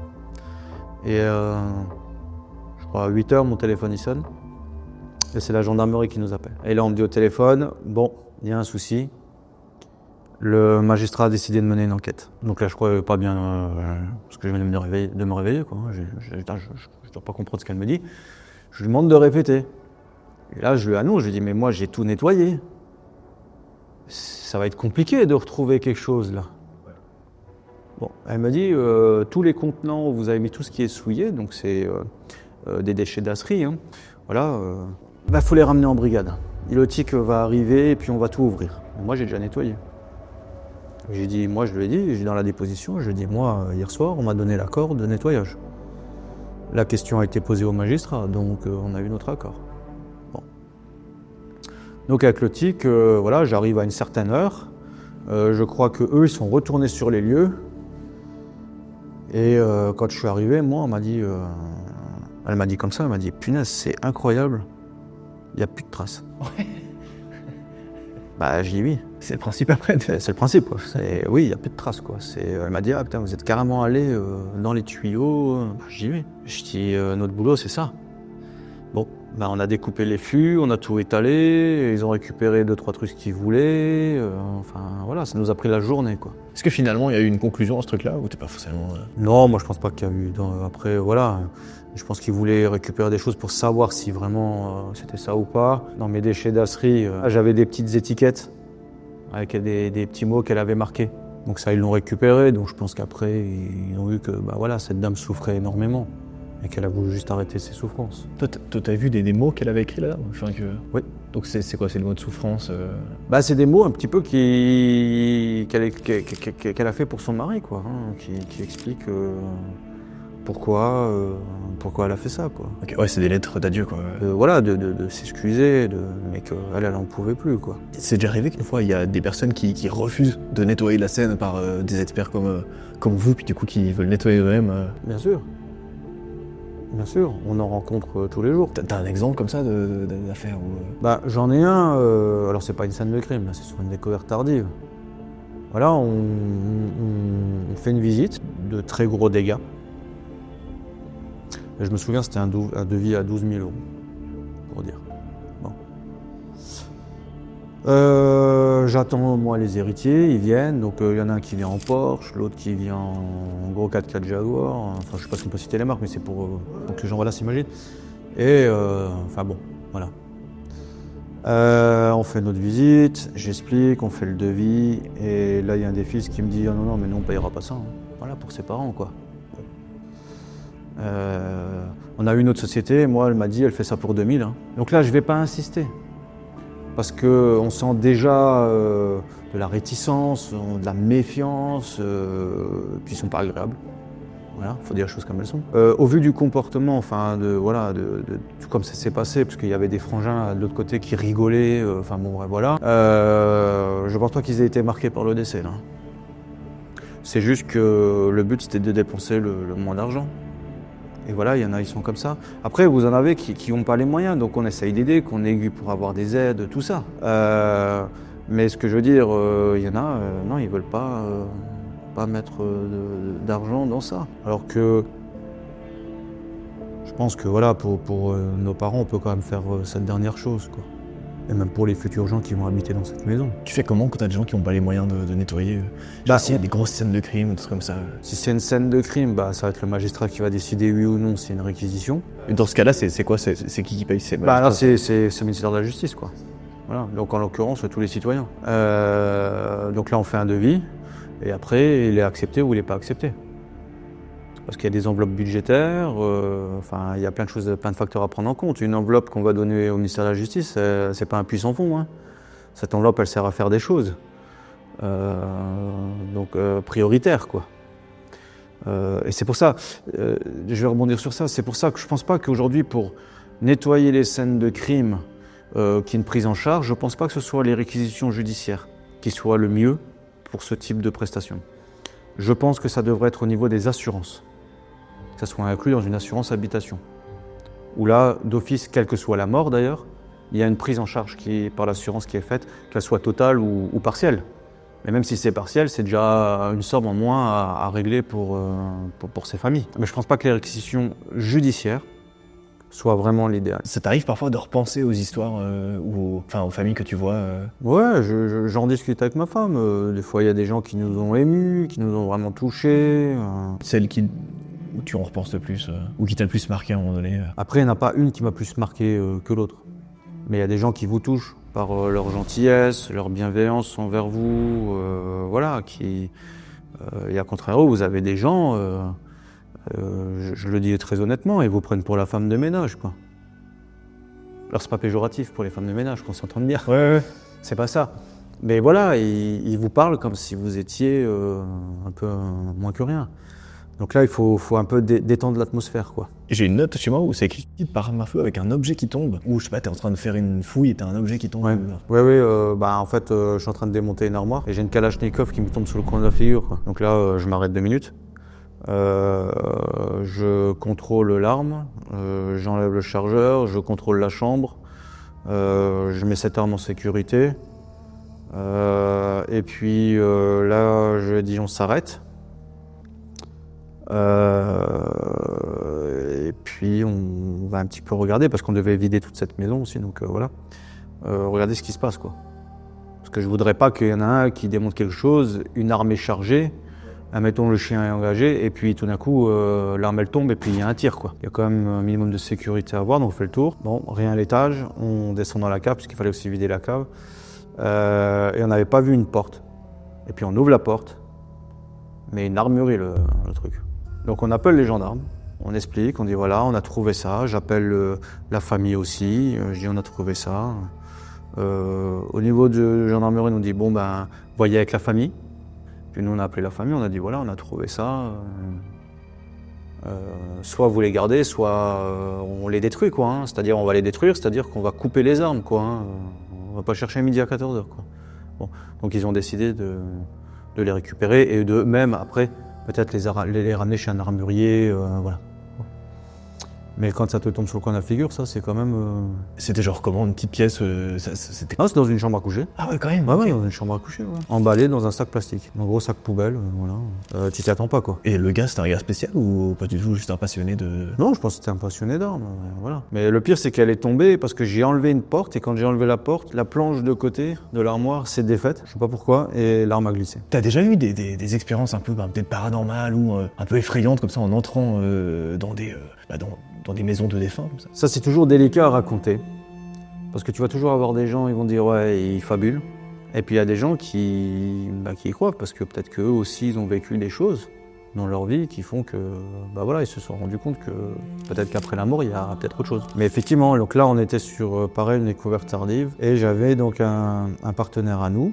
Et je crois à 8 heures, mon téléphone il sonne. Et c'est la gendarmerie qui nous appelle. Et là, on me dit au téléphone, bon, il y a un souci. Le magistrat a décidé de mener une enquête. Donc là, je crois pas bien, parce que je viens de me réveiller, quoi. Je ne dois pas comprendre ce qu'elle me dit. Je lui demande de répéter. Et là, je lui annonce, je lui dis, mais moi, j'ai tout nettoyé. Ça va être compliqué de retrouver quelque chose, là. Bon, elle me dit, tous les contenants où vous avez mis tout ce qui est souillé, donc c'est des déchets d'asserie, hein, voilà, faut les ramener en brigade. Ilotic va arriver et puis on va tout ouvrir. Moi, j'ai déjà nettoyé. J'ai dit, moi, je lui ai dit, j'ai dans la déposition, je lui ai dit, moi, hier soir, on m'a donné l'accord de nettoyage. La question a été posée au magistrat, donc on a eu notre accord. Bon. Donc avec le TIC, voilà, j'arrive à une certaine heure. Je crois qu'eux, ils sont retournés sur les lieux. Et quand je suis arrivé, moi, elle m'a dit comme ça, elle m'a dit, punaise, c'est incroyable, il n'y a plus de traces. Ouais. Bah, j'ai dit oui. C'est le principe après. C'est le principe, quoi. Oui, il n'y a plus de traces, quoi. Elle m'a dit, ah putain, vous êtes carrément allé dans les tuyaux. J'ai dit oui. Je dis, notre boulot, c'est ça. Bon, bah, on a découpé les fûts, on a tout étalé, ils ont récupéré 2-3 trucs qu'ils voulaient. Enfin, voilà, ça nous a pris la journée, quoi. Est-ce que finalement, il y a eu une conclusion à ce truc-là ou t'es pas forcément... Non, moi, je pense pas qu'il y a eu... Après, voilà, je pense qu'ils voulaient récupérer des choses pour savoir si vraiment c'était ça ou pas. Dans mes déchets d'asserie, j'avais des petites étiquettes avec des petits mots qu'elle avait marqués. Donc ça, ils l'ont récupéré. Donc je pense qu'après, ils ont vu que bah, voilà, cette dame souffrait énormément et qu'elle a voulu juste arrêter ses souffrances. Toi, t'as vu des mots qu'elle avait écrits là, enfin, Oui. Donc c'est quoi, c'est le mot de souffrance Bah, c'est des mots un petit peu qu'elle a fait pour son mari, quoi, hein, qui explique pourquoi elle a fait ça, quoi. Okay, ouais, c'est des lettres d'adieu, quoi. Voilà, de s'excuser, mais qu'elle en pouvait plus, quoi. C'est déjà arrivé qu'une fois, il y a des personnes qui refusent de nettoyer la scène par des experts comme vous, puis du coup qui veulent nettoyer eux-mêmes. Bien sûr. Bien sûr, on en rencontre tous les jours. T'as un exemple comme ça d'affaire où... Bah, j'en ai un, alors c'est pas une scène de crime, là, c'est sur une découverte tardive. Voilà, on fait une visite de très gros dégâts. Et je me souviens, c'était un devis à 12 000 €, pour dire. Bon. J'attends, moi, les héritiers, ils viennent. Donc, il y en a un qui vient en Porsche, l'autre qui vient en gros 4x4 Jaguar. Enfin, je sais pas si on peut citer les marques, mais c'est pour que les gens voilà, s'imaginent. Et, enfin bon, voilà. On fait notre visite, j'explique, on fait le devis. Et là, il y a un des fils qui me dit, oh, non, mais nous, on payera pas ça. Hein. Voilà, pour ses parents, quoi. On a eu une autre société, moi elle m'a dit elle fait ça pour 2000. Hein. Donc là je vais pas insister. Parce qu'on sent déjà de la réticence, de la méfiance, puis ils sont pas agréables. Voilà, faut dire les choses comme elles sont. Au vu du comportement, enfin de comme ça s'est passé, parce qu'il y avait des frangins de l'autre côté qui rigolaient, enfin bon voilà. Je pense pas qu'ils aient été marqués par le décès là. C'est juste que le but c'était de dépenser le moins d'argent. Et voilà, il y en a, ils sont comme ça. Après, vous en avez qui n'ont pas les moyens, donc on essaye d'aider, qu'on aiguille pour avoir des aides, tout ça. Mais ce que je veux dire, il y en a, non, ils ne veulent pas mettre d'argent dans ça. Alors que je pense que voilà, pour nos parents, on peut quand même faire cette dernière chose, quoi. Et même pour les futurs gens qui vont habiter dans cette maison. Tu fais comment quand t'as des gens qui n'ont pas les moyens de nettoyer s'il y a des grosses scènes de crime, des trucs comme ça. Si c'est une scène de crime, bah, ça va être le magistrat qui va décider oui ou non si c'est une réquisition. Et dans ce cas-là, c'est quoi? C'est qui paye? Bah, là, c'est le ministère de la Justice, quoi. Voilà. Donc en l'occurrence, tous les citoyens. Donc là, on fait un devis, et après, il est accepté ou il n'est pas accepté. Parce qu'il y a des enveloppes budgétaires, enfin, il y a plein de choses, plein de facteurs à prendre en compte. Une enveloppe qu'on va donner au ministère de la Justice, c'est pas un puits sans fond. Hein. Cette enveloppe, elle sert à faire des choses. Donc prioritaire, quoi. Et c'est pour ça, je vais rebondir sur ça, c'est pour ça que je pense pas qu'aujourd'hui, pour nettoyer les scènes de crime qui est une prise en charge, je pense pas que ce soit les réquisitions judiciaires qui soient le mieux pour ce type de prestation. Je pense que ça devrait être au niveau des assurances. Que ça soit inclus dans une assurance habitation. Où là, d'office, quelle que soit la mort d'ailleurs, il y a une prise en charge par l'assurance qui est faite, qu'elle soit totale ou partielle. Mais même si c'est partiel, c'est déjà une somme en moins à régler pour ces familles. Mais je ne pense pas que les réquisitions judiciaires soient vraiment l'idéal. Ça t'arrive parfois de repenser aux histoires ou aux familles que tu vois Ouais, j'en discute avec ma femme. Des fois, il y a des gens qui nous ont émus, qui nous ont vraiment touchés. Celle où tu en repenses le plus ou qui t'a le plus marqué à un moment donné Après, il n'y en a pas une qui m'a plus marqué que l'autre. Mais il y a des gens qui vous touchent par leur gentillesse, leur bienveillance envers vous, voilà, et à contrario, vous avez des gens, je le dis très honnêtement, ils vous prennent pour la femme de ménage, quoi. Alors c'est pas péjoratif pour les femmes de ménage, qu'on s'entende bien. Ouais. C'est pas ça. Mais voilà, ils vous parlent comme si vous étiez un peu moins que rien. Donc là, il faut un peu détendre l'atmosphère, quoi. Et j'ai une note chez moi où c'est écrit par arme à feu avec un objet qui tombe. Ou je sais pas, t'es en train de faire une fouille et t'as un objet qui tombe. Ouais, en fait, je suis en train de démonter une armoire et j'ai une Kalachnikov qui me tombe sur le coin de la figure, quoi. Donc là, je m'arrête 2 minutes. Je contrôle l'arme, j'enlève le chargeur, je contrôle la chambre, je mets cette arme en sécurité. Et puis là, je dis on s'arrête. Et puis on va un petit peu regarder parce qu'on devait vider toute cette maison aussi, donc voilà. Regardez ce qui se passe, quoi. Parce que je voudrais pas qu'il y en a un qui démonte quelque chose, une arme est chargée, admettons le chien est engagé, et puis tout d'un coup l'arme elle tombe et puis il y a un tir, quoi. Il y a quand même un minimum de sécurité à avoir, donc on fait le tour. Bon, rien à l'étage, on descend dans la cave parce qu'il fallait aussi vider la cave. Et on n'avait pas vu une porte. Et puis on ouvre la porte, mais une armurerie le truc. Donc on appelle les gendarmes, on explique, on dit voilà, on a trouvé ça, j'appelle la famille aussi, je dis on a trouvé ça. Au niveau de gendarmerie, on dit bon ben, voyez avec la famille. Puis nous on a appelé la famille, on a dit voilà, on a trouvé ça. Soit vous les gardez, soit on les détruit, quoi. Hein. C'est-à-dire on va les détruire, c'est-à-dire qu'on va couper les armes, quoi. Hein. On va pas chercher à midi à 14h, quoi. Bon. Donc ils ont décidé de les récupérer et de même après peut-être les ramener chez un armurier, voilà. Mais quand ça te tombe sur le coin de la figure, ça c'est quand même... C'était genre comment, une petite pièce c'était... Non, c'est dans une chambre à coucher. Ah ouais, quand même. Ouais, dans une chambre à coucher, ouais. Emballé dans un sac plastique, un gros sac poubelle, voilà. Tu t'y attends pas, quoi. Et le gars, c'était un gars spécial ou pas du tout, juste un passionné de... Non, je pense que c'était un passionné d'armes, voilà. Mais le pire, c'est qu'elle est tombée parce que j'ai enlevé une porte et quand j'ai enlevé la porte, la planche de côté de l'armoire s'est défaite, je sais pas pourquoi, et l'arme a glissé. T'as déjà eu des expériences un peu peut-être paranormales ou un peu effrayantes comme ça en entrant dans des maisons de défunts comme ça? Ça, c'est toujours délicat à raconter. Parce que tu vas toujours avoir des gens, ils vont dire ouais, ils fabulent. Et puis il y a des gens qui y croient parce que peut-être qu'eux aussi, ils ont vécu des choses dans leur vie qui font que, ils se sont rendus compte que peut-être qu'après la mort, il y a peut-être autre chose. Mais effectivement, donc là, on était sur, pareil, une découverte tardive. Et j'avais donc un partenaire à nous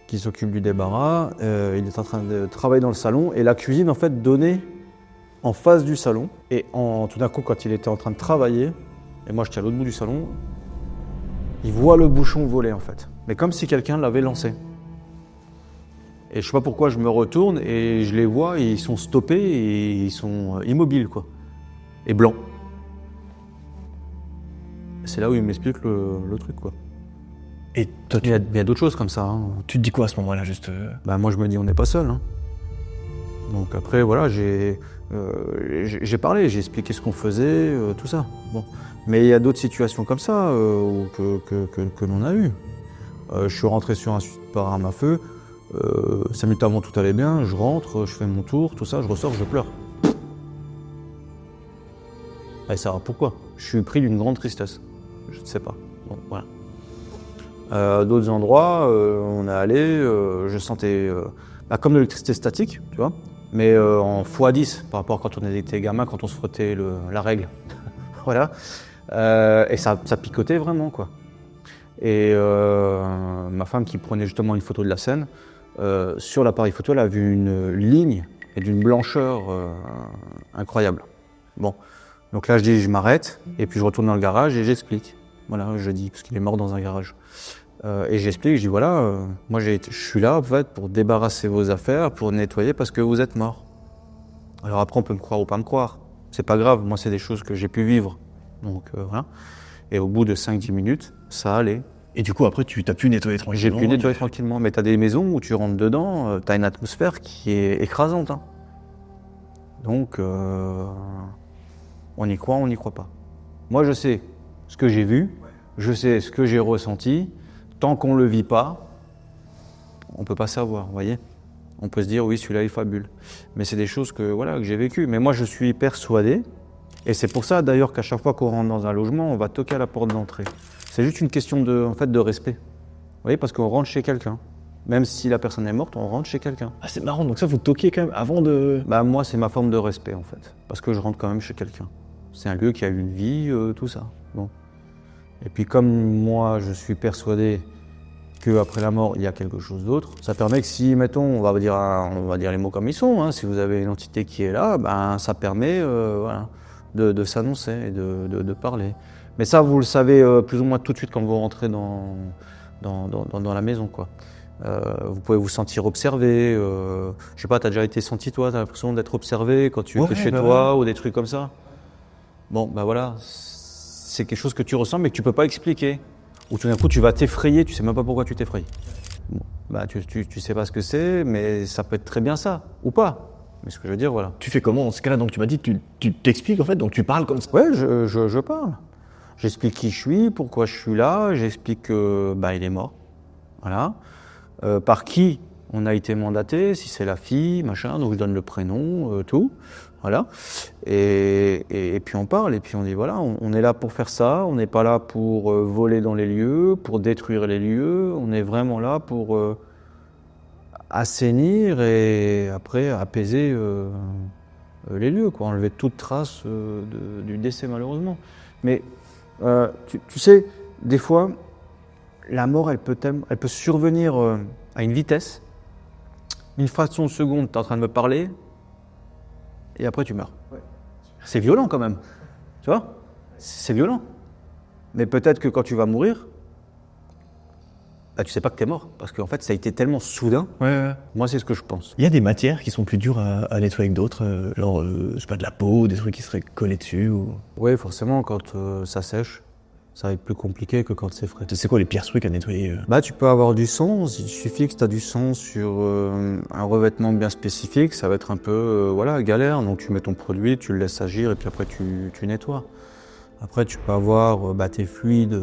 qui s'occupe du débarras. Il est en train de travailler dans le salon et la cuisine, en fait, donnait en face du salon. Et tout d'un coup, quand il était en train de travailler, et moi j'étais à l'autre bout du salon, il voit le bouchon voler, en fait. Mais comme si quelqu'un l'avait lancé. Et je sais pas pourquoi je me retourne et je les vois, et ils sont stoppés et ils sont immobiles, quoi. Et blancs. C'est là où il m'explique le truc, quoi. Et toi, Il y a d'autres choses comme ça. Hein. Tu te dis quoi à ce moment-là, juste Moi je me dis on n'est pas seul. Hein. Donc après voilà, j'ai parlé, j'ai expliqué ce qu'on faisait, tout ça. Bon. Mais il y a d'autres situations comme ça que l'on a eues. Je suis rentré sur un site par arme à feu, 5 minutes avant tout allait bien, je rentre, je fais mon tour, tout ça, je ressors, je pleure. Et ça va pourquoi? Je suis pris d'une grande tristesse. Je ne sais pas. Bon, voilà. D'autres endroits, on est allé, je sentais comme de l'électricité statique, tu vois, mais en x10 par rapport à quand on était gamin, quand on se frottait la règle. Voilà. Et ça picotait vraiment, quoi. Et ma femme qui prenait justement une photo de la scène, sur l'appareil photo, elle a vu une ligne et d'une blancheur incroyable. Bon, donc là je dis je m'arrête et puis je retourne dans le garage et j'explique. Voilà, je dis, parce qu'il est mort dans un garage. Et j'explique, je dis voilà, moi je suis là en fait pour débarrasser vos affaires, pour nettoyer parce que vous êtes mort. Alors après on peut me croire ou pas me croire, c'est pas grave, moi c'est des choses que j'ai pu vivre. Donc voilà. Et au bout de 5-10 minutes, ça allait. Et du coup après tu as pu nettoyer tranquillement? J'ai pu nettoyer tranquillement, mais t'as des maisons où tu rentres dedans, t'as une atmosphère qui est écrasante. Hein. Donc on y croit, on n'y croit pas. Moi je sais ce que j'ai vu, je sais ce que j'ai ressenti. Tant qu'on ne le vit pas, on ne peut pas savoir, vous voyez. On peut se dire, oui, celui-là, il fabule. Mais c'est des choses que j'ai vécues. Mais moi, je suis persuadé, et c'est pour ça, d'ailleurs, qu'à chaque fois qu'on rentre dans un logement, on va toquer à la porte d'entrée. C'est juste une question en fait, de respect. Vous voyez, parce qu'on rentre chez quelqu'un. Même si la personne est morte, on rentre chez quelqu'un. Ah, c'est marrant, donc ça, vous toquez quand même avant de... Bah, moi, c'est ma forme de respect, en fait. Parce que je rentre quand même chez quelqu'un. C'est un lieu qui a eu une vie, tout ça. Bon. Et puis, comme moi, je suis persuadé qu'après la mort, il y a quelque chose d'autre, ça permet que si, mettons, on va dire les mots comme ils sont, hein, si vous avez une entité qui est là, ben, ça permet voilà, de s'annoncer et de parler. Mais ça, vous le savez plus ou moins tout de suite quand vous rentrez dans la maison, quoi. Vous pouvez vous sentir observé. Je sais pas, t'as déjà été senti, toi, t'as l'impression d'être observé quand tu es chez toi ou des trucs comme ça? Bon, bah voilà, c'est quelque chose que tu ressens mais que tu peux pas expliquer. Ou tout d'un coup, tu vas t'effrayer, tu sais même pas pourquoi tu t'effrayes. Bon, bah tu sais pas ce que c'est, mais ça peut être très bien ça, ou pas. Mais ce que je veux dire, voilà. Tu fais comment dans ce cas-là? Donc tu m'as dit, tu t'expliques en fait, donc tu parles comme ça? Ouais, je parle. J'explique qui je suis, pourquoi je suis là, j'explique que bah, il est mort. Voilà. Par qui on a été mandaté, si c'est la fille, machin, donc je donne le prénom, tout. Voilà. Et puis on parle, et puis on dit voilà, on est là pour faire ça, on n'est pas là pour voler dans les lieux, pour détruire les lieux, on est vraiment là pour assainir et après apaiser les lieux, quoi, enlever toute trace du décès malheureusement. Mais tu sais, des fois, la mort, elle peut survenir à une vitesse. Une fraction de seconde, tu es en train de me parler, et après tu meurs. Ouais. C'est violent quand même, tu vois? C'est violent. Mais peut-être que quand tu vas mourir, bah, tu sais pas que tu es mort, parce qu'en fait ça a été tellement soudain. Ouais. Moi c'est ce que je pense. Il y a des matières qui sont plus dures à nettoyer que d'autres, genre, je sais pas, de la peau, des trucs qui seraient collés dessus ou... Oui, forcément, quand ça sèche, ça va être plus compliqué que quand c'est frais. C'est quoi les pires trucs à nettoyer? Bah, tu peux avoir du sang, il suffit que tu as du sang sur un revêtement bien spécifique, ça va être un peu voilà, galère, donc tu mets ton produit, tu le laisses agir et puis après tu nettoies. Après tu peux avoir tes fluides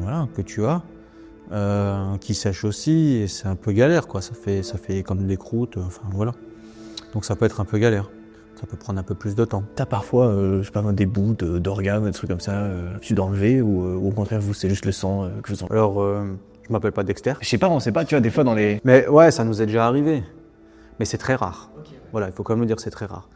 voilà, que tu as, qui sèchent aussi et c'est un peu galère, quoi. Ça fait comme des croûtes, enfin voilà. Donc ça peut être un peu galère. Ça peut prendre un peu plus de temps. T'as parfois, je sais pas, des bouts d'organes, des trucs comme ça, tu dois enlever ou au contraire, vous, c'est juste le sang que vous enlevez? Alors, je m'appelle pas Dexter. Je sais pas, on sait pas, tu vois, des fois dans les... Mais ouais, ça nous est déjà arrivé. Mais c'est très rare. Okay, ouais. Voilà, il faut quand même le dire, c'est très rare.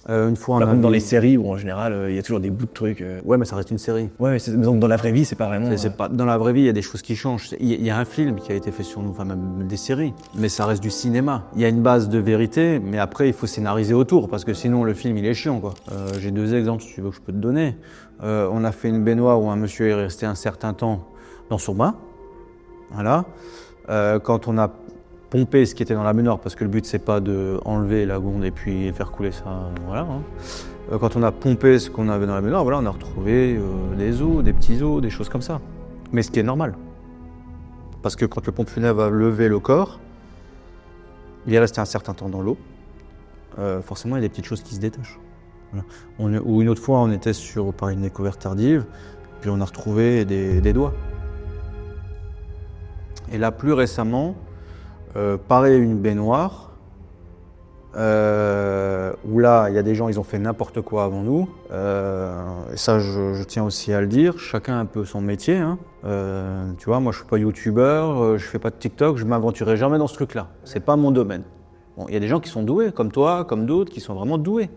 Une fois on a comme dans les séries où en général, il y a toujours des bouts de trucs. Ouais, mais ça reste une série. Ouais, mais donc dans la vraie vie, c'est pas vraiment... Dans la vraie vie, il y a des choses qui changent. Il y a un film qui a été fait sur nous, enfin même des séries, mais ça reste du cinéma. Il y a une base de vérité, mais après, il faut scénariser autour, parce que sinon, le film, il est chiant, quoi. J'ai 2 exemples, si tu veux, que je peux te donner. On a fait une baignoire où un monsieur est resté un certain temps dans son bain. Voilà. Quand on a pomper ce qui était dans la baignoire, parce que le but c'est pas de enlever la gonde et puis faire couler ça, voilà. Hein. Quand on a pompé ce qu'on avait dans la baignoire, voilà, on a retrouvé des os, des petits os, des choses comme ça. Mais ce qui est normal, parce que quand le pompe funèbre va lever le corps, il est resté un certain temps dans l'eau. Forcément, il y a des petites choses qui se détachent. Voilà. Ou une autre fois, on était par une découverte tardive, puis on a retrouvé des doigts. Et là, plus récemment, pareil, une baignoire, où là, il y a des gens, ils ont fait n'importe quoi avant nous. Et ça, je tiens aussi à le dire, chacun un peu son métier. Hein. Tu vois, moi, je suis pas youtubeur, je fais pas de TikTok, je m'aventurerai jamais dans ce truc-là. C'est pas mon domaine. Bon, il y a des gens qui sont doués, comme toi, comme d'autres, qui sont vraiment doués.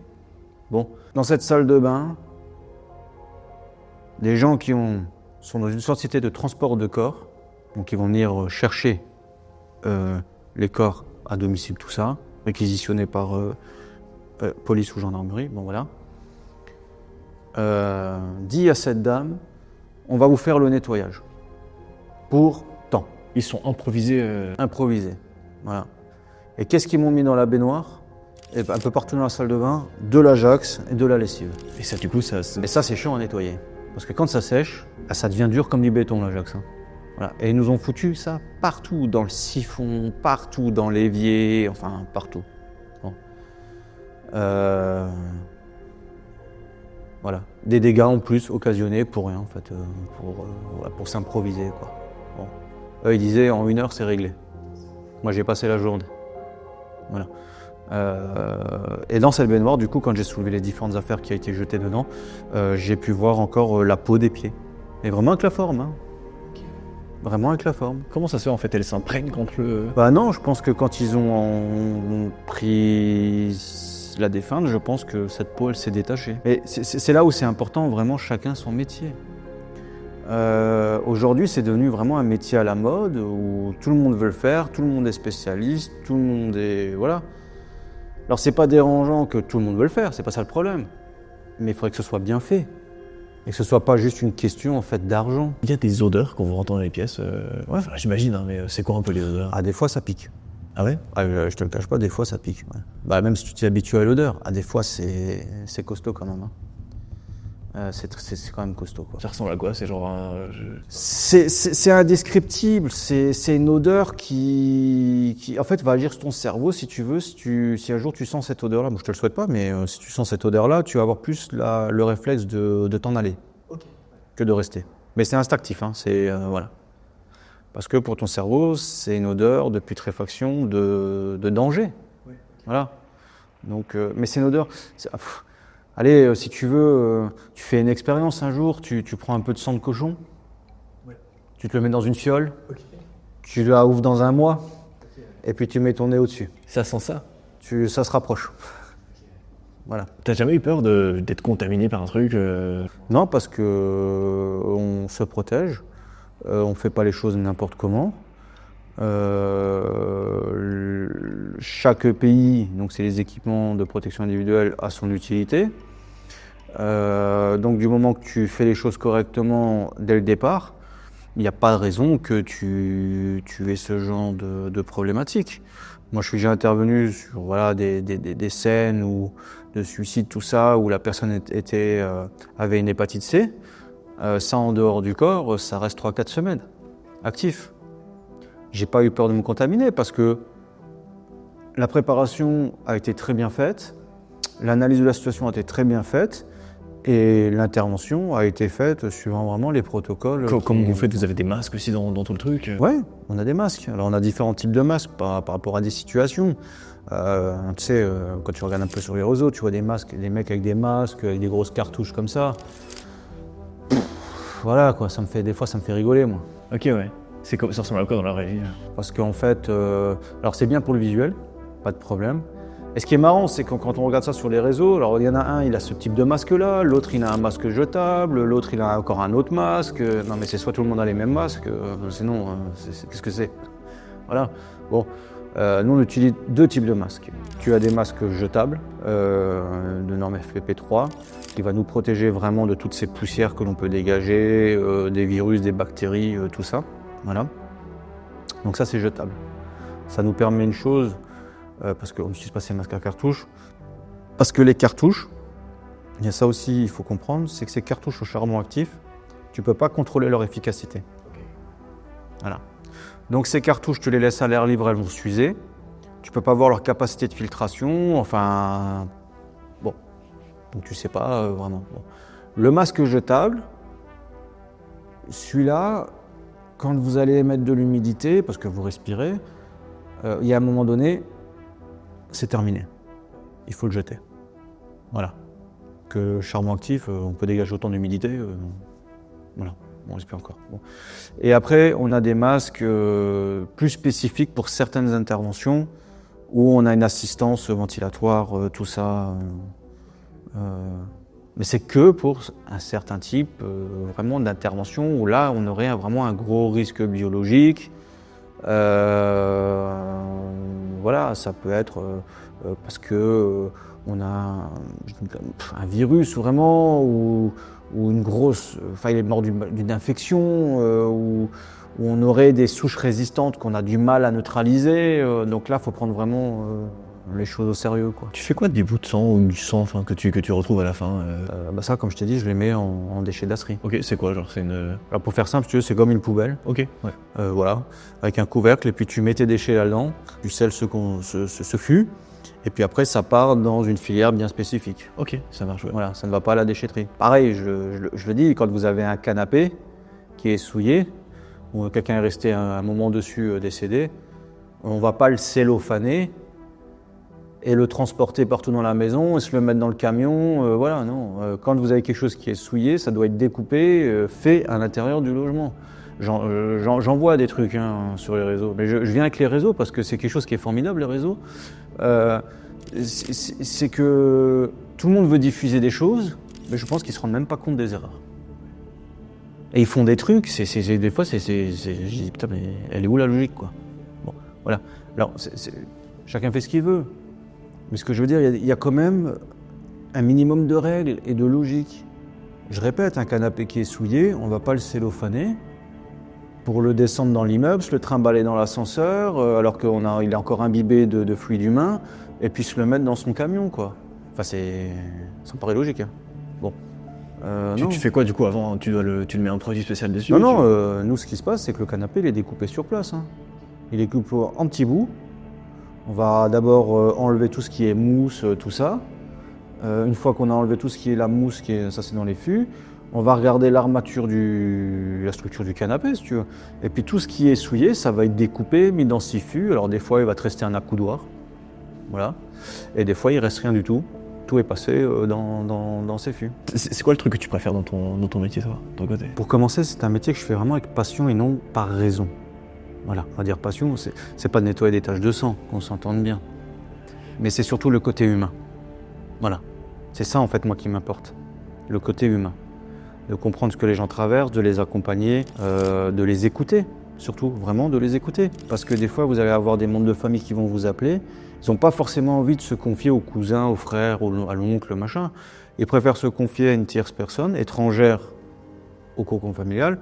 Bon, dans cette salle de bain, des gens qui sont dans une société de transport de corps, donc ils vont venir chercher les corps à domicile, tout ça, réquisitionnés par police ou gendarmerie, bon voilà. Dit à cette dame, on va vous faire le nettoyage. Pour temps. Ils sont improvisés. Improvisés, voilà. Et qu'est-ce qu'ils m'ont mis dans la baignoire? Et un peu partout dans la salle de bain, de l'Ajax et de la lessive. Et ça, du coup, ça... Mais ça, c'est chiant à nettoyer. Parce que quand ça sèche, ça devient dur comme du béton, l'Ajax. Hein. Voilà. Et ils nous ont foutu ça partout, dans le siphon, partout dans l'évier, enfin partout. Bon. Voilà. Des dégâts en plus occasionnés pour rien en fait, pour s'improviser quoi. Bon. Eux ils disaient en 1 heure c'est réglé. Moi j'ai passé la journée. Voilà. Et dans cette baignoire, du coup, quand j'ai soulevé les différentes affaires qui ont été jetées dedans, j'ai pu voir encore la peau des pieds. Et vraiment avec la forme. Hein. vraiment avec la forme. Comment ça se fait en fait? Elle s'imprègne contre le... Bah non, je pense que quand ils ont pris la défunte, je pense que cette peau, elle s'est détachée. Et c'est là où c'est important, vraiment, chacun son métier. Aujourd'hui, c'est devenu vraiment un métier à la mode, où tout le monde veut le faire, tout le monde est spécialiste, tout le monde est... Voilà. Alors c'est pas dérangeant que tout le monde veut le faire, c'est pas ça le problème. Mais il faudrait que ce soit bien fait. Et que ce soit pas juste une question en fait d'argent. Il y a des odeurs qu'on vous entend dans les pièces. Ouais, enfin, j'imagine, hein, mais c'est quoi un peu les odeurs? Ah, des fois ça pique. Ah ouais? Ah, je te le cache pas, des fois ça pique. Ouais. Bah, même si tu t'es habitué à l'odeur, des fois c'est costaud quand même. Hein. C'est quand même costaud, quoi. Ça ressemble à quoi? C'est genre C'est indescriptible, c'est une odeur qui en fait va agir sur ton cerveau si tu veux, si un jour tu sens cette odeur-là, moi je te le souhaite pas, mais si tu sens cette odeur-là, tu vas avoir plus le réflexe de t'en aller que de rester. Mais c'est instinctif, hein, voilà. Parce que pour ton cerveau, c'est une odeur de putréfaction, de danger. Oui. Voilà. Donc, mais c'est une odeur... Allez, si tu veux, tu fais une expérience un jour, tu prends un peu de sang de cochon, tu te le mets dans une fiole, tu la ouvres dans un mois, et puis tu mets ton nez au-dessus. Ça sent ça? Ça se rapproche. Voilà. T'as jamais eu peur d'être contaminé par un truc Non, parce que on se protège, on fait pas les choses n'importe comment. Chaque pays, donc c'est les équipements de protection individuelle, a son utilité. Donc du moment que tu fais les choses correctement dès le départ, il n'y a pas de raison que tu aies ce genre de problématique. Moi, j'ai intervenu sur voilà, des scènes de suicide, tout ça, où la personne avait une hépatite C. Ça, en dehors du corps, ça reste 3-4 semaines actif. J'ai pas eu peur de me contaminer parce que la préparation a été très bien faite, l'analyse de la situation a été très bien faite et l'intervention a été faite suivant vraiment les protocoles. Comment vous faites? Vous avez des masques aussi dans tout le truc? Ouais, on a des masques. Alors on a différents types de masques par rapport à des situations. Tu sais, quand tu regardes un peu sur les réseaux, tu vois des masques, des mecs avec des masques, avec des grosses cartouches comme ça. Voilà quoi, des fois ça me fait rigoler moi. Ok, ouais. Ça ressemble à quoi dans la vraie vie? Parce qu'en fait, alors c'est bien pour le visuel, pas de problème. Et ce qui est marrant, c'est que quand on regarde ça sur les réseaux, alors il y en a un, il a ce type de masque-là, l'autre il a un masque jetable, l'autre il a encore un autre masque. Non mais c'est soit tout le monde a les mêmes masques, sinon qu'est-ce que c'est? Voilà. Bon, nous on utilise deux types de masques. Tu as des masques jetables de norme FFP3 qui va nous protéger vraiment de toutes ces poussières que l'on peut dégager, des virus, des bactéries, tout ça. Voilà. Donc ça c'est jetable. Ça nous permet une chose, parce qu'on n'utilise pas ces masques à cartouches, parce que les cartouches, il y a ça aussi il faut comprendre, c'est que ces cartouches au charbon actif, tu ne peux pas contrôler leur efficacité. Okay. Voilà. Donc ces cartouches, tu les laisses à l'air libre, elles vont s'user. Tu ne peux pas voir leur capacité de filtration, enfin... Bon, donc tu ne sais pas vraiment. Bon. Le masque jetable, celui-là, quand vous allez mettre de l'humidité, parce que vous respirez, il y a un moment donné, c'est terminé. Il faut le jeter. Voilà. Que le charbon actif, on peut dégager autant d'humidité. Voilà, on respire encore. Bon. Et après, on a des masques plus spécifiques pour certaines interventions où on a une assistance ventilatoire, tout ça. Mais c'est que pour un certain type vraiment d'intervention où là, on aurait vraiment un gros risque biologique. Voilà, ça peut être parce que on a un virus vraiment ou une grosse, enfin il est mort d'une infection ou on aurait des souches résistantes qu'on a du mal à neutraliser. Donc là, il faut prendre vraiment les choses au sérieux, quoi. Tu fais quoi des bouts de sang ou du sang que tu retrouves à la fin Ça, comme je t'ai dit, je les mets en déchets dasserie. Ok, c'est quoi genre? C'est une... Alors, pour faire simple, si tu veux, c'est comme une poubelle. Ok, ouais. Voilà, avec un couvercle, et puis tu mets tes déchets là-dedans, tu scelles ce fût, et puis après, ça part dans une filière bien spécifique. Ok, ça marche, ouais. Voilà, ça ne va pas à la déchetterie. Pareil, je le dis, quand vous avez un canapé qui est souillé, ou quelqu'un est resté un moment dessus décédé, on ne va pas le cellophaner et le transporter partout dans la maison et se le mettre dans le camion. Voilà, non. Quand vous avez quelque chose qui est souillé, ça doit être découpé, fait à l'intérieur du logement. J'en vois des trucs sur les réseaux, mais je viens avec les réseaux parce que c'est quelque chose qui est formidable, les réseaux. C'est que tout le monde veut diffuser des choses, mais je pense qu'ils se rendent même pas compte des erreurs. Et ils font des trucs, des fois, je dis putain, mais elle est où la logique, quoi. Bon, voilà. Alors, chacun fait ce qu'il veut. Mais ce que je veux dire, il y a quand même un minimum de règles et de logique. Je répète, un canapé qui est souillé, on ne va pas le cellophaner pour le descendre dans l'immeuble, se le trimballer dans l'ascenseur, alors qu'il est encore imbibé de fluide humain, et puis se le mettre dans son camion, quoi. Enfin, ça me paraît logique. Hein. Bon. Tu fais quoi du coup avant? Tu le mets un produit spécial dessus? Nous, ce qui se passe, c'est que le canapé, il est découpé sur place. Hein. Il est coupé en petits bouts. On va d'abord enlever tout ce qui est mousse, tout ça. Une fois qu'on a enlevé tout ce qui est la mousse, ça c'est dans les fûts, on va regarder l'armature la structure du canapé, si tu veux. Et puis tout ce qui est souillé, ça va être découpé, mis dans 6 fûts. Alors des fois, il va te rester un accoudoir. Voilà. Et des fois, il ne reste rien du tout. Tout est passé dans ces fûts. C'est quoi le truc que tu préfères dans ton métier, toi, de ton côté? Pour commencer, c'est un métier que je fais vraiment avec passion et non par raison. Voilà, on va dire passion, c'est pas de nettoyer des taches de sang, qu'on s'entende bien. Mais c'est surtout le côté humain. Voilà. C'est ça, en fait, moi, qui m'importe. Le côté humain. De comprendre ce que les gens traversent, de les accompagner, de les écouter. Surtout, vraiment, de les écouter. Parce que des fois, vous allez avoir des membres de famille qui vont vous appeler. Ils n'ont pas forcément envie de se confier au cousin, au frère, à l'oncle, machin. Ils préfèrent se confier à une tierce personne, étrangère au cocon familial,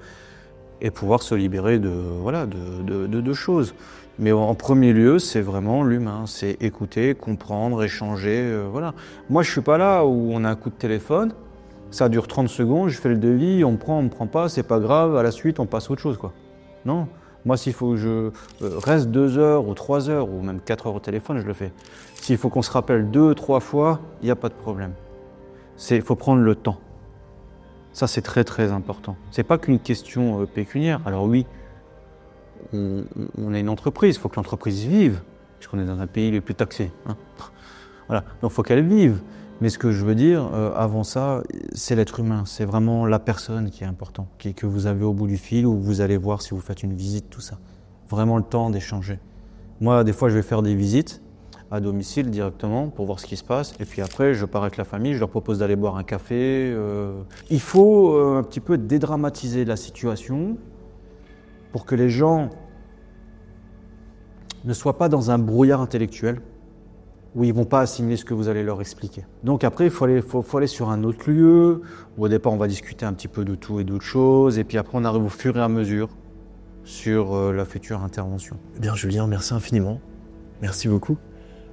et pouvoir se libérer de choses. Mais en premier lieu, c'est vraiment l'humain, c'est écouter, comprendre, échanger, voilà. Moi, je suis pas là où on a un coup de téléphone, ça dure 30 secondes, je fais le devis, on me prend pas, c'est pas grave, à la suite, on passe à autre chose, quoi. Non, moi, s'il faut que je reste 2 heures ou 3 heures ou même 4 heures au téléphone, je le fais. S'il faut qu'on se rappelle 2, 3 fois, il n'y a pas de problème. Il faut prendre le temps. Ça, c'est très très important. C'est pas qu'une question pécuniaire. Alors oui, on est une entreprise, il faut que l'entreprise vive, puisqu'on est dans un pays les plus taxés. Hein. Voilà, donc il faut qu'elle vive. Mais ce que je veux dire, avant ça, c'est l'être humain. C'est vraiment la personne qui est important, que vous avez au bout du fil, ou vous allez voir si vous faites une visite, tout ça. Vraiment le temps d'échanger. Moi, des fois, je vais faire des visites à domicile directement pour voir ce qui se passe. Et puis après, je pars avec la famille, je leur propose d'aller boire un café. Il faut un petit peu dédramatiser la situation pour que les gens ne soient pas dans un brouillard intellectuel où ils ne vont pas assimiler ce que vous allez leur expliquer. Donc après, il faut aller sur un autre lieu, où au départ, on va discuter un petit peu de tout et d'autres choses, et puis après, on arrive au fur et à mesure sur la future intervention. Eh bien, Julien, merci infiniment. Merci beaucoup.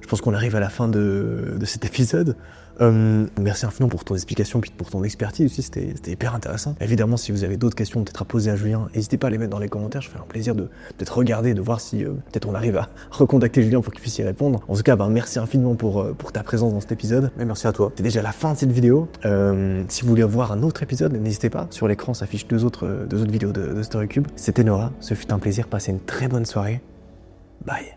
Je pense qu'on arrive à la fin de cet épisode. Merci infiniment pour ton explication et pour ton expertise aussi, c'était hyper intéressant. Évidemment, si vous avez d'autres questions peut-être à poser à Julien, n'hésitez pas à les mettre dans les commentaires, je ferai un plaisir de peut-être regarder, de voir si peut-être on arrive à recontacter Julien pour qu'il puisse y répondre. En tout cas, merci infiniment pour ta présence dans cet épisode. Et merci à toi. C'est déjà la fin de cette vidéo. Si vous voulez voir un autre épisode, n'hésitez pas, sur l'écran s'affichent deux autres vidéos de StoryCube. C'était Nora, ce fut un plaisir, passez une très bonne soirée. Bye.